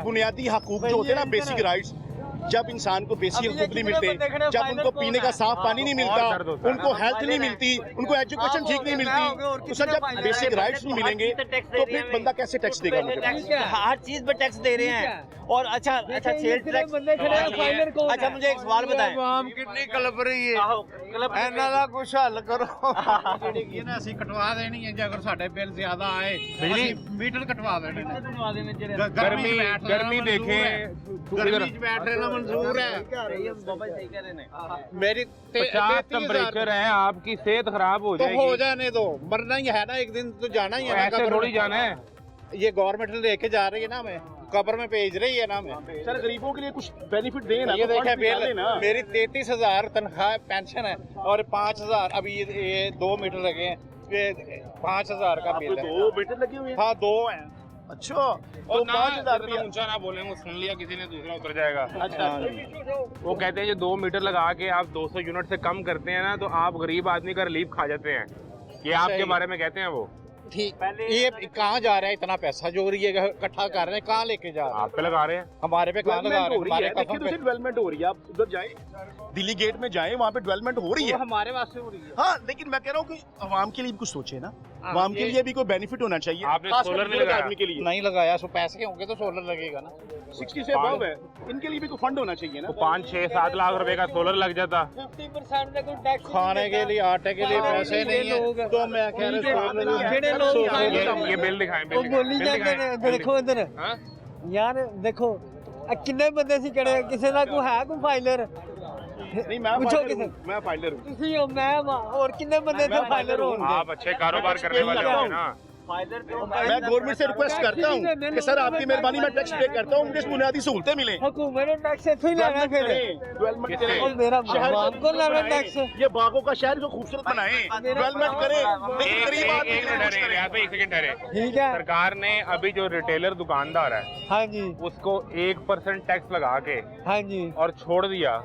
बुनियादी हकूक जो होते हैं ना, बेसिक राइट्स, जब इंसान को बेसिक हकूक नहीं मिलते, जब उनको पीने का साफ पानी नहीं मिलता, दर्द होता है। उनको हेल्थ नहीं मिलती, उनको एजुकेशन ठीक नहीं मिलती, तो सर जब बेसिक राइट्स नहीं मिलेंगे तो फिर बंदा कैसे टैक्स देगा मुझे? हर चीज पे टैक्स दे रहे हैं। और अच्छा सेल टैक्स। अच्छा मुझे एक सवाल बताएं, कितनी कलप रही है, क्लब ਇਹਨਾਂ ਦਾ ਕੁਛ ਹੱਲ ਕਰੋ। ਜਿਹੜੀ ਨਾ ਅਸੀਂ ਕਟਵਾ ਦੇਣੀ ਹੈ ਜੇ ਅਗਰ ਸਾਡੇ ਬਿੱਲ ਜ਼ਿਆਦਾ ਆਏ ਬਿਜਲੀ ਮੀਟਰ ਕਟਵਾ ਦੇਣੇ ਨੇ गर्मी देखें, ਗਰਮੀ ਚ ਬੈਠ ਰਹਿਣਾ ਮਨਜ਼ੂਰ ਹੈ मेरी 50 टेम्परेचर है, आपकी सेहत खराब हो तो हो जाएगी, जाने दो, मरना ही है ना, एक दिन तो जाना ही है ना। ऐसे कब्र थोड़ी में। जाना है। ये गवर्नमेंट लेके जा रही है ना, हमें कब्र में भेज रही है ना हमें। सर गरीबों के लिए कुछ बेनिफिट दें ना, ये तो देखें फंड बिल, निकालें ना। मेरी 33,000 तनख्वाह पेंशन है और 5,000 अभी ये 2 मीटर लगे हैं, ये 5,000 का बिल है। 2 मीटर लगे हुए हैं। हाँ 2 हैं। अच्छा, और तो ना 5,000 इतना रुपया। ऊंचा ना बोलें, वो सुन लिया किसी ने, दूसरा उतर जाएगा। अच्छा, वो कहते हैं जो 2 मीटर लगा के आप 200 यूनिट से कम करते हैं ना, तो आप गरीब आदमी का रिलीफ खा जाते हैं। ये आपके सही। बारे में कहते हैं वो। ठीक ये कहाँ जा रहा है? इतना पैसा जो रही है इकट्ठा कर रहे हैं, कहाँ लेके जा रहे हैं? आप पे लगा रहे हैं, हमारे पे कहाँ लगा रहे हैं? हमारे देखिए तो डेवलपमेंट हो रही है, आप उधर जाए, दिल्ली गेट में जाए, वहाँ पे डेवलपमेंट हो रही है। हमारे वास्ते हो रही है। हाँ, लेकिन मैं कह रहा हूँ कि आवाम के लिए भी कुछ सोचे ना, आवाम के लिए भी कोई बेनिफिट होना चाहिए। आपने खास सोलर कर नहीं बुजुर्ग लगाया? आदमी के लिए नहीं लगाया, सो पैसे होंगे तो सोलर लगेगा ना। 60 से अबव है, इनके लिए भी कोई फंड होना चाहिए ना। तो 5, 6, 7 लाख रुपए का सोलर लग जाता। 50% का कोई टैक्स खाने के लिए, आटे के लिए पैसे नहीं है, तो मैं कह रहा हूँ ये बिल दिखाएं, ਉਹ ਬੋਲੀ ਜਾਂਦੇ ਨੇ ਦੇਖੋ ਇੱਧਰ हाँ? ਯਾਰ ਦੇਖੋ ਆ ਕਿੰਨੇ ਬੰਦੇ ਸੀ ਕਿਹੜੇ ਕਿਸੇ ਦਾ ਕੋਈ ਹੈ ਕੋਈ ਫਾਈਲਰ नहीं, मैं फाइलर हूँ। ਤੁਸੀਂ ਹੋ ਮੈਂ ਵਾਂ, ਹੋਰ ਕਿੰਨੇ ਬੰਦੇ ਇੱਥੇ ਫਾਈਲਰ ਹੋਣਗੇ आप अच्छे कारोबार करने वाले हो ना। मैं गवर्नमेंट से रिक्वेस्ट करता हूँ कि सर आपकी मेहरबानी मैं टैक्स पे करता हूँ, मुझे बुनियादी सहूलतें मिले। हुकूमत ने टैक्स ਇੱਥੇ ही लेना फिर डेवलपमेंट करें, और मेरा बाप को लेना टैक्स ये बागों का शहर को खूबसूरत बनाए, डेवलपमेंट करें, लेकिन गरीब आदमी एक मिनट ठहरे यहाँ पे, 1 सेकंड ठहरे। ठीक है सरकार ने अभी जो रिटेलर दुकानदार है हाँ जी उसको 1% टैक्स लगा के हाँ जी और छोड़ दिया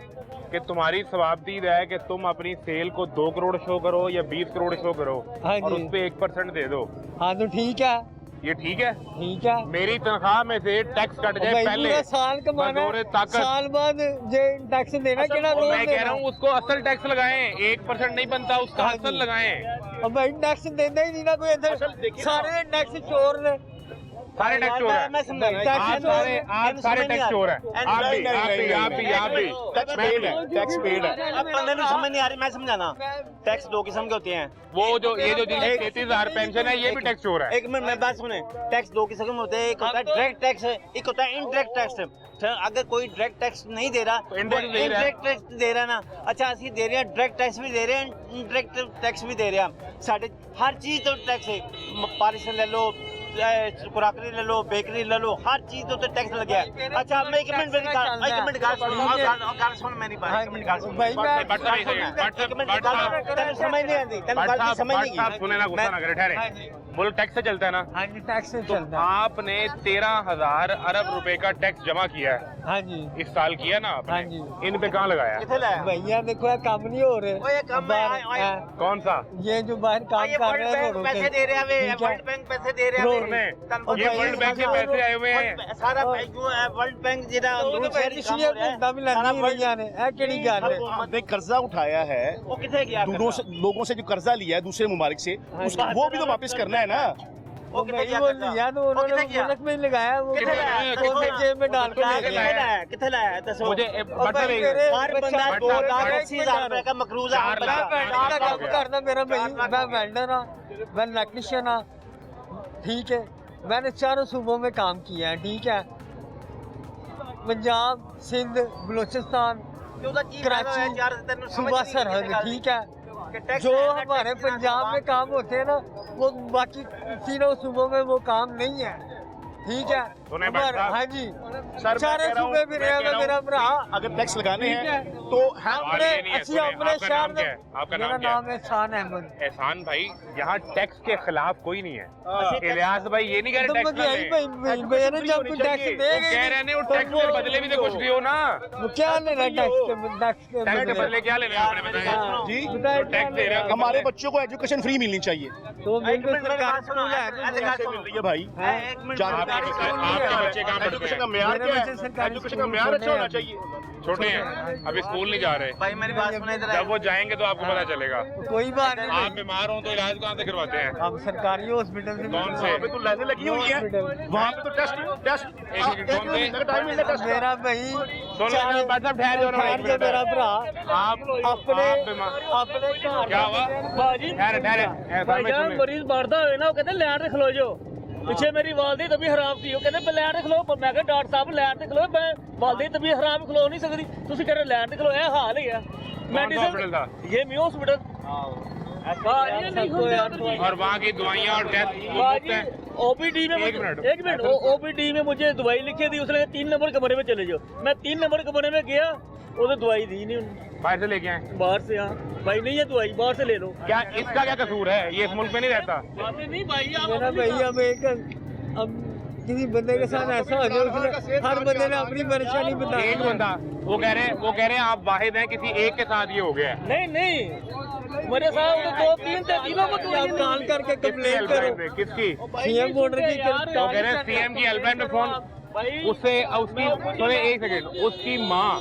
कि तुम्हारी सवाबदीद है कि तुम अपनी सेल को 2 करोड़ शो करो या 20 करोड़ शो करो हाँ और जी। उस पे 1% दे दो। हाँ तो ठीक है ये ठीक है? ठीक है मेरी तनख्वाह में से टैक्स कट जाए भाई पहले, पूरा साल कमाना बदौरे ताकत। साल बाद जे टैक्स देना केड़ा रोज मैं कह रहा हूँ उसको असल टैक्स लगाएं, 1% नहीं बनता उसका हाँ असल जी। लगाएं। अब भाई टैक्स देना ही नहीं ना कोई इधर सारे टैक्स चोर ने सारे टैक्स चोर है, आप सारे टैक्स चोर है, आप भी टैक्स पेड है। अब बंदे को समझ नहीं आ रही, मैं समझाना। टैक्स 2 किस्म के होते हैं। वो जो ये जो 33,000 पेंशन है ये भी टैक्स चोर है। एक मिनट मैं बात सुने, टैक्स 2 किस्म के होते हैं, एक होता है डायरेक्ट टैक्स, एक होता है इनडायरेक्ट टैक्स। अगर कोई डायरेक्ट टैक्स नहीं दे रहा, indirect दे रहा है। इनडायरेक्ट टैक्स दे रहा है ना, अच्छा असं दे रहे हैं, डायरेक्ट टैक्स भी दे रहे हैं, इनडायरेक्ट टैक्स भी दे रहे हैं। साढ़े हर चीज तो टैक्स है, पॉलिश ले लो, क्रॉकरी ले लो, बेकरी ले लो, हर चीज तो टैक्स लग गया है। अच्छा मैं एक मिनट गाल सुन, मैं नहीं पा रहा, एक मिनट गाल सुन भाई मैं तेरे समझ नहीं आती, तेरे बात की समझ नहीं सुने ना, गुस्सा ना करे, ठहरे। मुल्क टैक्स से चलता है ना, हाँ जी टैक्स से तो चलता है आपने 13,000 अरब रुपए का टैक्स जमा किया है, हाँ जी इस साल किया ना आपने, हाँ जी। इन पे कहाँ लगाया? किथे लाया? भैया देखो ये काम नहीं हो रहे ये काम है, कौन सा? ये जो बाहर काम ये कर रहे हैं वर्ल्ड बैंक पैसे दे रहे हैं, वर्ल्ड बैंक पैसे दे रहे रोड हैं, ये वर्ल्ड बैंक के पैसे आए हुए हैं। सारा वर्ल्ड बैंक जिहड़ा अंदरूनी शहर ही काम हो रहा है, ਦਾ ਵੀ ਲੈਣੀ ਰਹੀਆਂ ਨੇ ਇਹ ਕਿਹੜੀ ਗੱਲ ਹੈ आपने कर्जा उठाया है, वो किथे गया? लोगों से जो कर्जा लिया है दूसरे मुमालिक से, उसको वो भी तो वापस करना है ना। वो किथे गया? वो लिया तो उन्होंने मुल्क में ही लगाया वो किथे लाया? कौन जेब में डाल के ले किथे गया लाया? किथे लाया? दसो। मुझे हर बंदा 2,80,000 रुपए का मकरूज है। ਦਾ ਕੰਮ ਕਰਦਾ ਮੇਰਾ ਭਾਈ मैं वेल्डर हाँ मैं इलेक्ट्रिशियन हाँ ठीक है मैंने चारों सूबों में काम किया है ठीक है पंजाब सिंध बलूचिस्तान कराची सूबा सरहद ठीक है जो हमारे पंजाब में काम होते हैं ना वो बाकी तीनों सूबों में वो काम नहीं है ठीक है हाँ जी सारे सूबे भी रहे मेरा भरा अगर टैक्स लगाने हैं तो हमने अच्छी अपने शहर में आपका मेरा नाम क्या है? नाम है एहसान अहमद एहसान भाई, यहाँ टैक्स के खिलाफ कोई नहीं है। इलियास भाई ये नहीं कह रहे तो टैक्स मुझे भैया ने जब कुछ टैक्स देंगे कह रहे हैं वो टैक्स के बदले भी तो कुछ दियो ना। वो क्या लेना टैक्स के टैक्स के बदले क्या लेना आपने बताया? जी टैक्स दे रहे हो हमारे बच्चों को एजुकेशन फ्री मिलनी चाहिए। तो बिल्कुल सरकार स्कूल है मिल रही है भाई, आपके बच्चे कहाँ पढ़ते एजुकेशन का हैं? म्यार क्या मेरे है? बच्चे सरकारी एजुकेशन का स्कूल म्यार अच्छा में होना हैं। चाहिए। छोटे हैं, अभी स्कूल नहीं जा रहे। भाई मेरी बात सुने इधर जब वो जाएंगे तो आपको पता चलेगा। कोई बात आप नहीं बीमार हो तो इलाज कहाँ से करवाते हैं? हम सरकारी हॉस्पिटल से कौन से? वहाँ पे तो लाइनें लगी हुई हैं, वहाँ पे तो टेस्ट कौन से? टाइम मिलता है मेरा भाई सुनो ना, बैठ साहब ठहर जाओ ना, एक जो मिनट। मेरा भरा आप अपने बीमार अपने घर क्या हुआ? बाजी ठहरे ठहरे, ऐसा मैं सुन मरीज मारदा होवे ना वो कहते लैंड ते खलो जो पिछे मेरी वालदी तभी खराब थी वो कहते लैंड ते खलो मैं कहा डॉक्टर साहब लैंड ते खलो मैं वालदी तभी खराब खलो नहीं सकती तुसी कह रहे लैंड ते खलो ये हाल है हॉस्पिटल था? ये मी हॉस्पिटल बाजी नहीं खुलते उधर जी और वहाँ की दवाइयाँ और बाजी टेस्ट ओपीडी में एक मिनट ओपीडी में मुझे दवाई लिखी थी उसने 3 नंबर कमरे में चले जाओ मैं 3 नंबर कमरे में गया वो तो दवाई दी नहीं उन्होंने बाहर से लेके आए। बाहर से हाँ भाई नहीं है दवाई बाहर से ले लो क्या इसका क्या कसूर है? ये इस मुल्क में नहीं रहता। नहीं भाई मेरा भाई अब एक अब किसी बंदे के साथ ऐसा हो जाए उसने हर बंदे ने अपनी परेशानी बताई। एक बंदा वो कह रहे हैं आप वाहिद हैं, किसी एक के साथ ये हो गया है। नहीं मेरे साथ तो 2-3 थे, तीनों को आप कॉल करके कंप्लेन करो। किसकी? सीएम बॉर्डर की वो कह रहे हैं सीएम की हेल्पलाइन पे फोन, उससे उसकी सुने एक सेकंड, उसकी माँ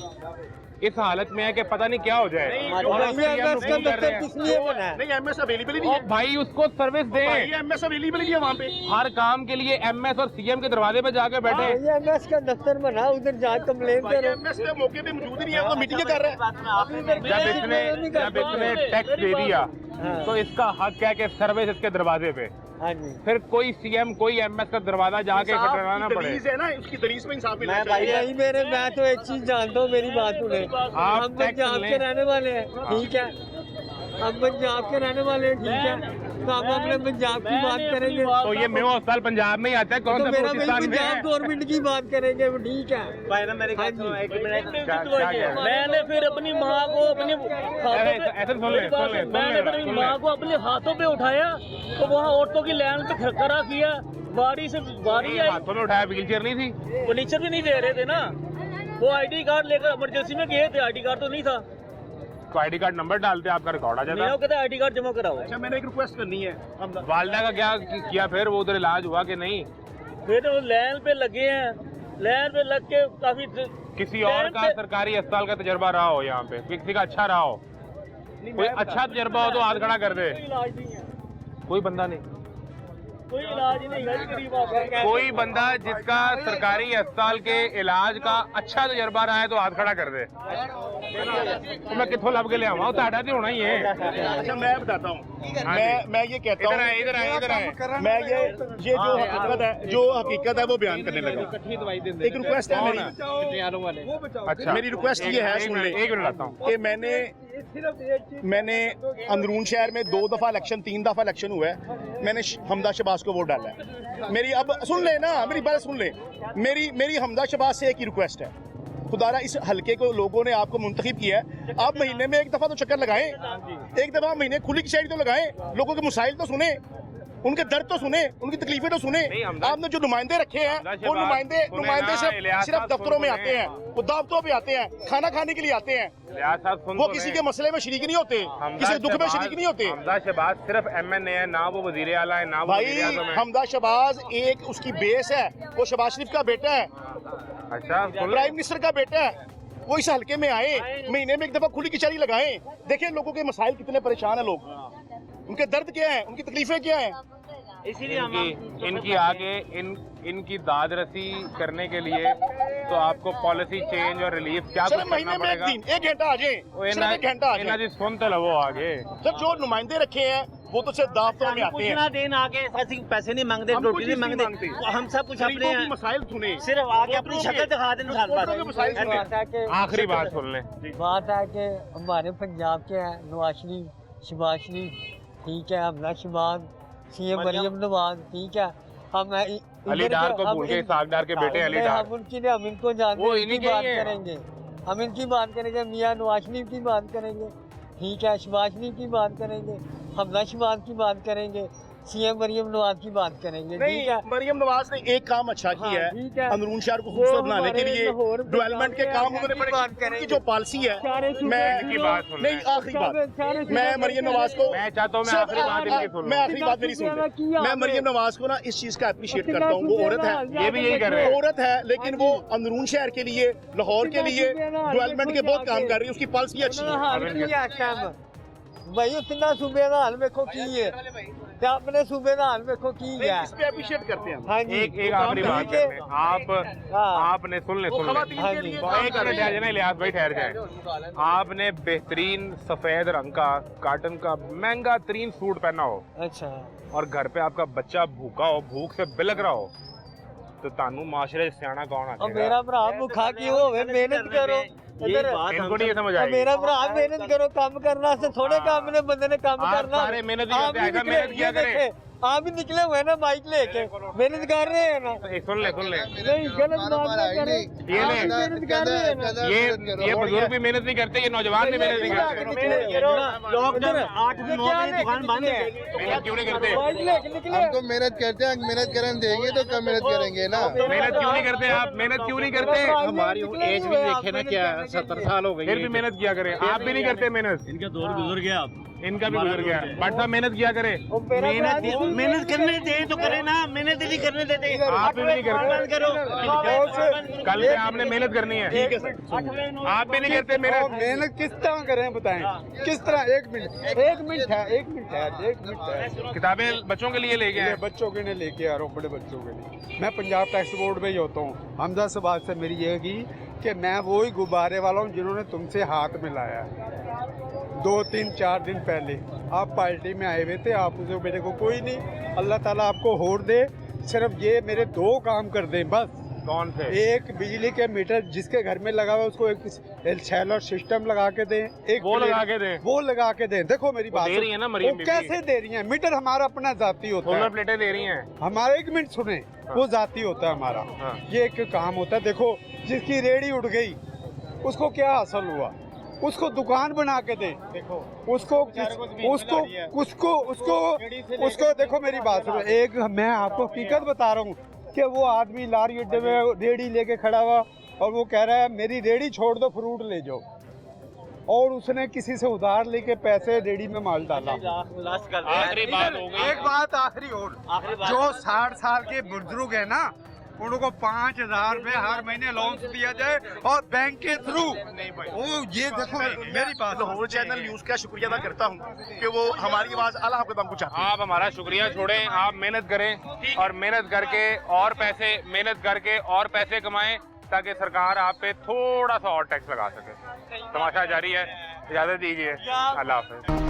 इस हालत में है कि पता नहीं क्या हो जाए और हम CM को फोन कर रहे हैं। किस लिए बना है? नहीं एमएस अवेलेबल ही नहीं और भाई उसको सर्विस दें, एमएस अवेलेबल ही है वहाँ पे। हर काम के लिए एमएस और सीएम के दरवाजे पे जाके बैठे। एमएस का दफ्तर बना, उधर जा कंप्लेन करो। एमएस के मौके पे मौजूद ही नहीं है, वो मीटिंग कर रहा है। जब इसने टैक्स दे दिया तो इसका हक है कि सर्विस इसके दरवाजे पे। हाँ जी, फिर कोई सीएम कोई एमएस का दरवाजा जाके खटखटाना पड़े। दलील है ना, उसकी दलील पे इंसाफ मिलना भाई चाहिए। नहीं मेरे, मैं तो एक चीज जानता हूँ, मेरी बात सुने। हम पंजाब के रहने वाले हैं, ठीक है, हम पंजाब के रहने वाले हैं, ठीक है, तो हम अपने पंजाब की बात करेंगे। तो ये मेरा अस्पताल पंजाब में ही आता है, कौन तो सा मेरा पाकिस्तान में पंजाब है? गवर्नमेंट की बात करेंगे, वो ठीक है। मैंने फिर अपनी माँ को अपने ऐसे सुन ले मैंने फिर अपनी माँ को अपने हाथों पे उठाया तो वहाँ औरतों की लाइन पे खड़ा किया, बारी से बारी आई, हाथों में उठाया, व्हील चेयर नहीं थी। फर्नीचर भी नहीं दे रहे थे ना, वो आईडी कार्ड लेकर इमरजेंसी में गए थे, आईडी कार्ड तो नहीं था, तो आईडी कार्ड नंबर डालते आपका रिकॉर्ड आ मेरा जाता। कहता आईडी कार्ड जमा कराओ। अच्छा मैंने एक रिक्वेस्ट करनी है। वालदा का क्या किया फिर, वो उधर इलाज हुआ कि नहीं? फिर वो लाइन पे लगे हैं, लाइन पे लग के काफी किसी और का सरकारी अस्पताल का तजर्बा रहा हो यहाँ पे, किसी का अच्छा रहा हो, कोई अच्छा तजर्बा हो तो हाथ खड़ा कर दे। इलाज नहीं है, कोई बंदा नहीं, कोई इलाज नहीं है, गरीब आदमी। कोई बंदा जिसका सरकारी अस्पताल के इलाज का अच्छा तजर्बा रहा है तो हाथ खड़ा कर दे। तो मैं कितों लब के ले आवा, ताड़ा तो होना ही है। अच्छा मैं बताता हूँ, मैं ये कहता इधर हूँ, आए, इधर आए, इधर आए। मैं ये जो हकीकत है वो बयान करने लगा। एक रिक्वेस्ट है मेरी, अच्छा मेरी रिक्वेस्ट ये है, सुन ले। एक मिनट लाता हूँ। कि मैंने अंदरून शहर में 2 दफा इलेक्शन 3 दफा इलेक्शन हुआ है, मैंने हमदा शबाज को वोट डाला है। मेरी अब सुन ले ना, मेरी बात सुन ले, मेरी हमदा शबाज से एक ही रिक्वेस्ट है, खुदारा इस हलके को लोगों ने आपको मुंतखब किया है, आप महीने में एक दफा तो चक्कर लगाएं, एक दफा महीने खुली की शायरी तो लगाएं, लोगों के मसाइल तो सुने, उनके दर्द तो सुने, उनकी तकलीफें तो सुने। आपने जो नुमाइंदे रखे हैं वो नुमाइंदे सिर्फ दफ्तरों में आते हैं, वो दावतों पे आते हैं, खाना खाने के लिए आते हैं, वो किसी के मसले में शरीक नहीं होते, किसी के दुख में शरीक नहीं होते। हमदा शहबाज सिर्फ MNA है, ना वो वजीर आला है, ना वो भाई वजीर आज़म है। हमदा शहबाज एक उसकी बेस है, वो शहबाज शरीफ का बेटा है, अच्छा प्राइम मिनिस्टर का बेटा है, वो इस हल्के में आए, महीने में एक दफा खुली किचड़ी लगाएं, देखें लोगों के मसाइल कितने परेशान है, लोग उनके दर्द क्या है, उनकी तकलीफें क्या है। इनकी आगे इनकी दाद रसी करने के लिए तो आपको पॉलिसी चेंज और रिलीफ क्या कुछ महीने करना में एक पड़ेगा। दिन 1 घंटा आ जाए, सिर्फ 1 घंटा आ जाए। सुन तो लवो आगे, सर जो नुमाइंदे रखे हैं वो तो सिर्फ दावतों में आते हैं, दिन आके ऐसे पैसे नहीं मांगते, हम रोटी कुछ नहीं नहीं मांगते, मांगते। हम सब कुछ अपने गरीबों की मसाइल सुने, सिर्फ आके अपनी शक्ल दिखा दें इंसान वोटरों के मसाइल सुने। बात है कि आखिरी बात सुन लें। बात है कि हमारे पंजाब के हैं नवाज शरीफ, शहबाज शरीफ, ठीक है, हमदा शहबाज, सीएम मरियम नवाज, ठीक है, हम अली डार को भूल के इसाक डार के बेटे अली डार, हम उनकी हम इनको जानते वो हैं, इन्हीं इनकी के बात ही हैं। करेंगे, हम इनकी बात करेंगे, मियाँ नवाज शरीफ की बात करेंगे, ठीक है, शहबाज शरीफ की बात करेंगे, हमदा शहबाज की बात करेंगे, सीएम मरियम नवाज की बात करेंगे, ठीक है। नहीं, मरियम नवाज ने एक काम अच्छा किया है, ठीक है। अंदरून शहर को खूबसूरत बनाने के लिए लाहौर में डेवलपमेंट के काम उन्होंने बड़े बात उनकी करेंगे। जो पॉलिसी है, मैं इनकी बात सुन नहीं लें। आखिरी बात, मैं मरियम नवाज को मैं चाहता हूँ मैं आखिरी बात इनकी सुन मैं लूं। आखिरी बात मेरी सुन ले। मैं मरियम नवाज को ना इस चीज का अप्रिशिएट करता हूँ, वो औरत है, ये भी यही कर रहे हैं। औरत है, लेकिन वो अंदरून शहर के लिए, लाहौर के लिए डेवलपमेंट के बहुत काम कर रही है, उसकी पॉलिसी अच्छी है। भाई उतना सूबे का हाल देखो की है, ते अपने सूबे का हाल देखो की है। इस पे अप्रिशिएट करते हैं हम। हाँ जी, एक आखिरी बात ठीक है। करने, आपने सुन ले वो सुन ले खवातीन के लिए एक काम मिनट कर रही ठहर है। जाए, लिहाज भाई ठहर जाए। आपने बेहतरीन सफेद रंग का काटन का महंगा तरीन सूट पहना हो अच्छा, और घर पे आपका बच्चा भूखा हो, भूख से बिलक रहा हो, तो तानू माशरे सियाना कौन अब आखेगा? मेरा भरा भुखा क्यों होवे, मेहनत करो इधर, इनको नहीं ये समझ अब आएगी। मेरा भरा मेहनत करो, काम करना से थोड़े काम ने बंदे ने काम आप करना। सारे मेहनत ही आप करते हैं, भी ऐसा मेहनत ये किया करें। देखे, आप भी निकले हुए ना बाइक लेके, मेहनत कर रहे हैं ना। सुन ले नहीं गलत बात ना करें, ये ले मेहनत कर रहे हैं ना। ये बुजुर्ग भी मेहनत नहीं करते, ये नौजवान भी मेहनत नहीं करते। लॉकडाउन 8-9 बजे दुकान बंद है, मेहनत क्यों नहीं करते? बाइक लेके निकले। हम तो मेहनत करते हैं, मेहनत करने देंगे तो कम मेहनत करेंगे ना। मेहनत क्यों नहीं करते आप? मेहनत क्यों नहीं करते? हमारी एज भी देखे ना, क्या 70 साल हो गई फिर भी मेहनत किया करें। आप भी नहीं करते मेहनत? इनका दौर गुजर गया अब। इनका भी गुजर गया। भट्ट साहब मेहनत किया करे। मेहनत करने दे तो करे ना, मेहनत नहीं करने देते। आप भी नहीं करते। करो कल से आपने मेहनत करनी है। ठीक है सर। आप भी नहीं करते मेहनत। मेहनत किस तरह करें बताएं, किस तरह? एक मिनट है। किताबें बच्चों के लिए लेके आए। बच्चों के लिए लेके आ रहा हूँ, बड़े बच्चों के लिए। मैं पंजाब टैक्स बोर्ड में ही होता हूँ। हमजा से बात से मेरी ये की कि मैं वही गुब्बारे वाला हूँ जिन्होंने तुमसे हाथ मिलाया 2-3-4 दिन पहले। आप पार्टी में आए हुए थे, आप उसे मेरे को कोई नहीं, अल्लाह ताला आपको होड़ दे। सिर्फ ये मेरे 2 काम कर दें बस। कौन थे? एक बिजली के मीटर जिसके घर में लगा हुआ है उसको एक शैलर सिस्टम लगा के दें, एक वो लगा के दें। वो लगा के दें। देखो मेरी बात दे रही है ना मरीम वो बीबी। कैसे दे रही है? मीटर हमारा अपना जाती होता सोलर है, प्लेटें दे रही हैं। हमारा 1 मिनट सुने, वो जाती होता है हमारा। हाँ। ये एक काम होता है। देखो जिसकी रेडी उठ गई उसको क्या हासिल हुआ? उसको दुकान बना के दे। देखो उसको देखो मेरी बात सुनो। एक मैं आपको हकीकत बता रहा हूँ कि वो आदमी लारी अड्डे में रेडी लेके खड़ा हुआ और वो कह रहा है मेरी रेडी छोड़ दो, फ्रूट ले जाओ, और उसने किसी से उधार लेके पैसे रेडी में माल डाला। आखिरी बात हो गई। एक बात आखिरी और, जो 60 साल के बुजुर्ग है ना उनको 5,000 रुपए हर महीने लोन दिया जाए और बैंक के थ्रू। वो ये देखो मेरी बात। लाहौर चैनल न्यूज़ का शुक्रिया अदा करता हूँ कि वो हमारी आवाज़ आला आपके तक पहुँचाती है। आप हमारा शुक्रिया छोड़ें, आप मेहनत करें और मेहनत करके और पैसे कमाएं ताकि सरकार आप पे थोड़ा सा और टैक्स लगा सके। तमाशा जारी है। इजाजत दीजिए। अल्लाह हाफिज।